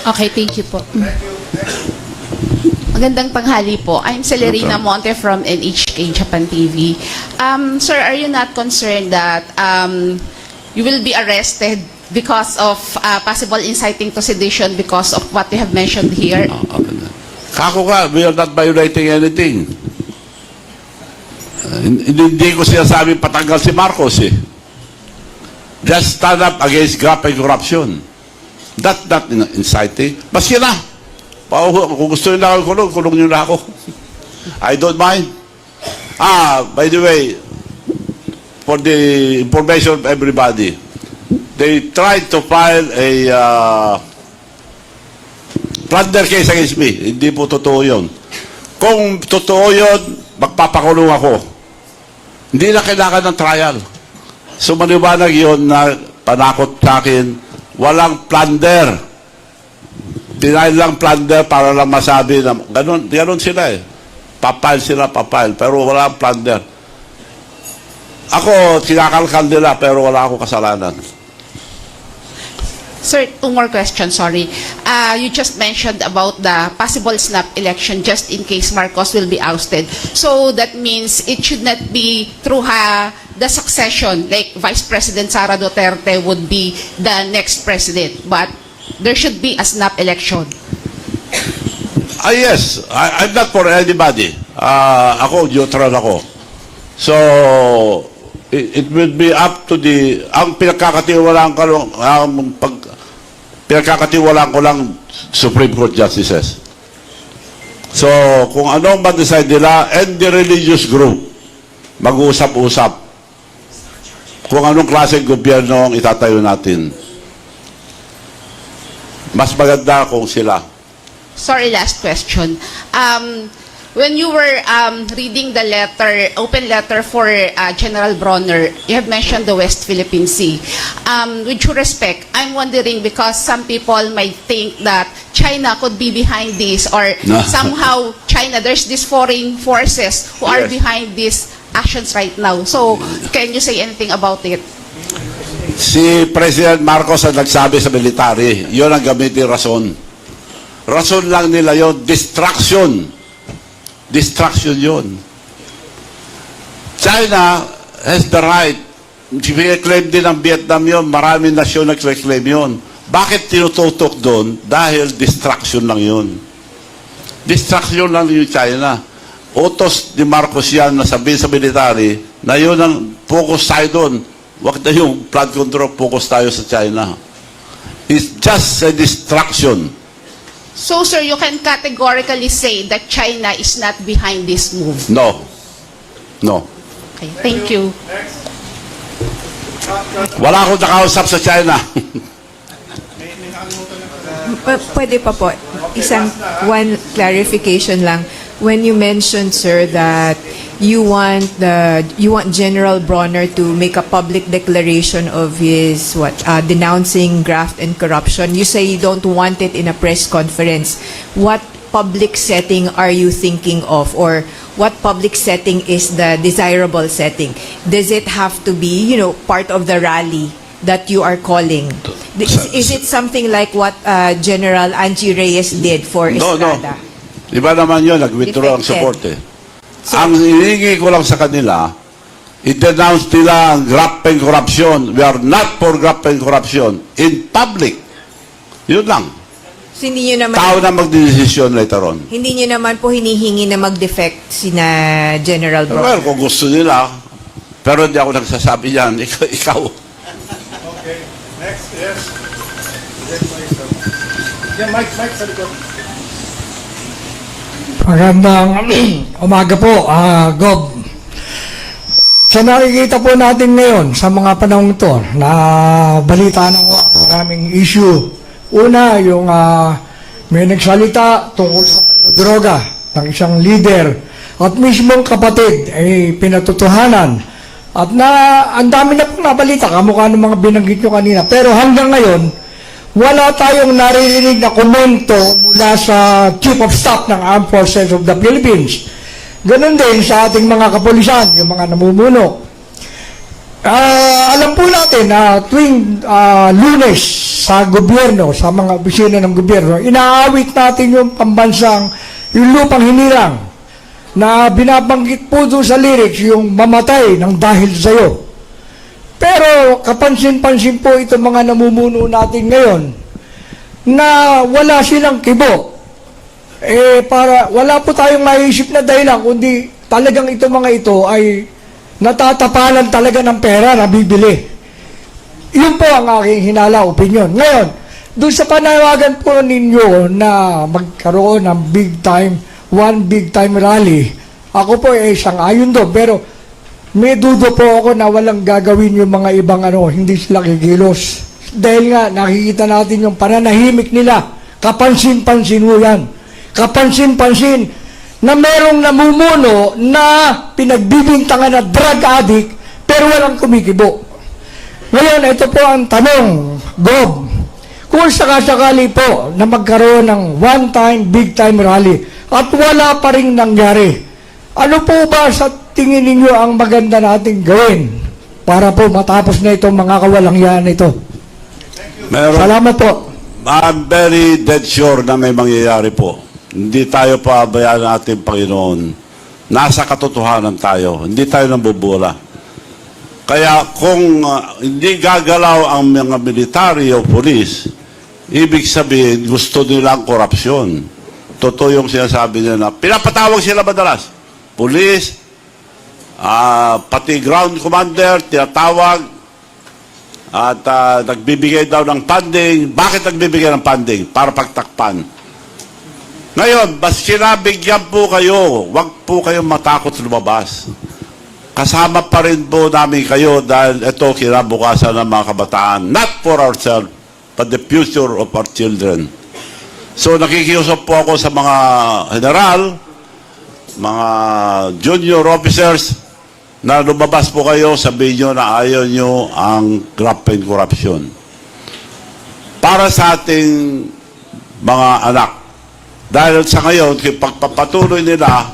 J: Okay, thank you po.
D: Magandang tanghali po. I'm Celerina Monte from NHK Japan TV. Sir, are you not concerned that you will be arrested because of possible inciting to sedition because of what you have mentioned here?
A: Kako ka, we are not violating anything. Hindi ko sinasabing patanggal si Marcos eh. Just stand up against graft and corruption. That's not inciting. Maski na. Kung gusto nyo na ako kulong nyo na ako. I don't mind. By the way, for the information of everybody, they tried to file Plunder case against me. Hindi po totoo yun. Kung totoo yun, magpapakulong ako. Hindi na kailangan ng trial. So maliwanag yun na panakot sa akin, walang plunder. Denial lang plunder para lang masabi na ganun sila eh. Papile sila, papile. Pero walang plunder. Ako, kinakalkal nila pero wala akong kasalanan.
K: Sir, two more questions, sorry. You just mentioned about the possible snap election just in case Marcos will be ousted. So that means it should not be through the succession, like Vice President Sara Duterte would be the next president. But there should be a snap election.
A: Yes. I'm not for anybody. Ako, neutral ako. So, it will be up to ang pinagkakatiwalaan ko lang Supreme Court Justices. So, kung anong ma-decide nila, and the religious group, mag-uusap-usap kung anong klaseng gobyerno ang itatayo natin. Mas maganda kung sila.
K: Sorry, last question. When you were reading the letter, open letter for General Bronner, you have mentioned the West Philippine Sea. With due respect, I'm wondering because some people might think that China could be behind this or
A: No.
K: somehow China, there's these foreign forces who are
A: Yes.
K: behind these actions right now. So, can you say anything about it?
A: Si President Marcos ang nagsabi sa military, yun ang gamitin rason. Rason lang nila yun, distraction. Distraction yun. China has the right. Claim din ng Vietnam yun, maraming nasyon nag-claim yun. Bakit tinututok doon? Dahil distraction lang yun. Distraction lang yung China. Utos ni Marcos yan na sabihin sa military na yun ang focus tayo doon. Huwag na yung flood control, focus tayo sa China. It's just a distraction.
K: So, sir, you can categorically say that China is not behind this move.
A: No. No.
K: Okay, thank you.
A: Wala akong nakausap sa China.
V: Pwede pa po, one clarification lang. When you mentioned, sir, that you want General Bronner to make a public declaration of his denouncing graft and corruption, you say you don't want it in a press conference. What public setting are you thinking of, or what public setting is the desirable setting? Does it have to be, part of the rally that you are calling? Is it something like what General Angie Reyes did for Estrada?
A: No. Iba naman yun, nag-withdraw ang support eh. Ang hinihingi ko lang sa kanila, i-denounce nila ang graft and corruption. We are not for graft and corruption in public. Yun lang.
V: So, hindi nyo naman,
A: Tao na magdedesisyon later on.
V: hindi nyo naman po hinihingi na mag-defect sina General Bronner.
A: Well, kung gusto nila, pero hindi ako nagsasabi yan. Ikaw.
U: Okay. Next, yes. Yeah, Mike, sa likod.
L: Magandang umaga po, Gob. Sa nakikita po natin ngayon sa mga panahon ito na balita ng maraming issue. Una, yung may nagsalita tungkol sa droga ng isang leader at mismong kapatid ay pinatutuhanan. At ang dami na pong nabalita, kamukha ng mga binanggit nyo kanina. Pero hanggang ngayon, wala tayong naririnig na komento mula sa Chief of Staff ng Armed Forces of the Philippines. Ganon din sa ating mga kapulisan, yung mga namumuno. Alam po natin na tuwing Lunes sa gobyerno, sa mga opisina ng gobyerno, inaawit natin yung pambansang, yung lupang hinirang, na binabanggit po doon sa lyrics yung mamatay ng dahil sa'yo. Pero kapansin-pansin po itong mga namumuno natin ngayon na wala silang kibo. Wala po tayong maisip na dahilan kundi talagang itong mga ito ay natatapalan talaga ng pera na bibili. Yun po ang aking hinala, opinion. Ngayon, doon sa panawagan po ninyo na magkaroon ng one big time rally, ako po ay sang-ayon doon. Pero may dudo po ako na walang gagawin yung mga ibang hindi sila kikilos. Dahil nga, nakikita natin yung pananahimik nila Kapansin-pansin ho yan. Kapansin-pansin na merong namumuno na pinagbibintangan na drug addict pero walang kumikibo. Ngayon, ito po ang tanong, Gob. Kung sakasakali po na magkaroon ng one-time, big-time rally at wala pa rin nangyari, ano po ba sa tingin ninyo ang maganda nating gawin para po matapos na itong mga kawalangyaan ito? Salamat po.
A: I'm very dead sure na may mangyayari po. Hindi tayo paabayaan ng ating Panginoon. Nasa katotohanan tayo. Hindi tayo nambubula. Kaya kung hindi gagalaw ang mga military o police, ibig sabihin gusto nila ang korupsyon. Totoo yung sinasabi nila na pinapatawag sila madalas. Police, pati ground commander, tinatawag at nagbibigay daw ng funding. Bakit nagbibigay ng funding? Para pagtakpan. Ngayon, bas sinabigyan po kayo, wag po kayong matakot lumabas. Kasama pa rin po namin kayo dahil ito kinabukasan ng mga kabataan. Not for ourselves, but the future of our children. So nakikiusap po ako sa mga general, mga junior officers, na lumabas po kayo, sabihin nyo na ayaw nyo ang graft and corruption. Para sa ating mga anak. Dahil sa ngayon, kung pagpapatuloy nila,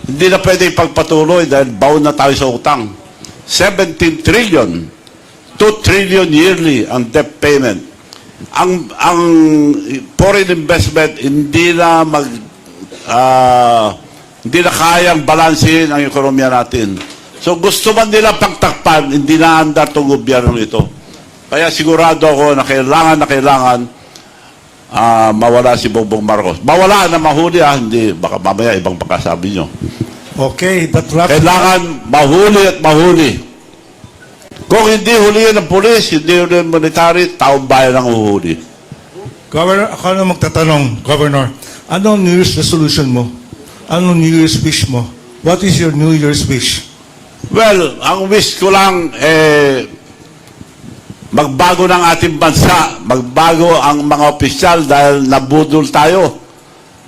A: hindi na pwede pagpatuloy dahil bound na tayo sa utang. 17 trillion, 2 trillion yearly ang debt payment. Ang foreign investment hindi na hindi na kayang balansin ang ekonomiya natin. So gusto man nila pagtakpan, hindi na andar itong gobyerno ito. Kaya sigurado ako na kailangan mawala si Bongbong Marcos. Mawala na mahuli hindi. Baka mamaya ibang pagkasabi nyo.
U: Okay, that wraps
A: Kailangan mahuli at mahuli. Kung hindi huliin ng polis, hindi huliin ng military, taong bayan ang uhuli.
U: Governor, ako na magtatanong, Governor, anong New Year's resolution mo? Anong New Year's wish mo? What is your New Year's wish?
A: Well, ang wish ko lang, magbago ng ating bansa, magbago ang mga opisyal dahil nabudol tayo.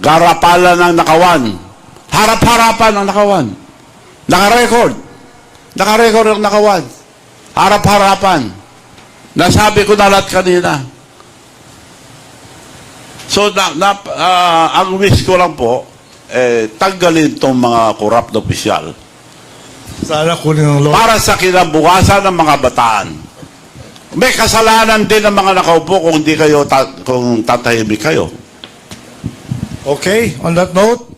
A: Garapalan ng nakawan. Harap-harapan ang nakawan. Nakarecord. Nakarecord ang nakawan. Harap-harapan. Nasabi ko na lahat kanina. So, ang wish ko lang po, tanggalin itong mga corrupt na opisyal.
U: Sana kunin ng law.
A: Para sa kinabukasan ng mga bataan. May kasalanan din ng mga nakaupo kung hindi kayo, kung tatahimik kayo.
U: Okay, on that note,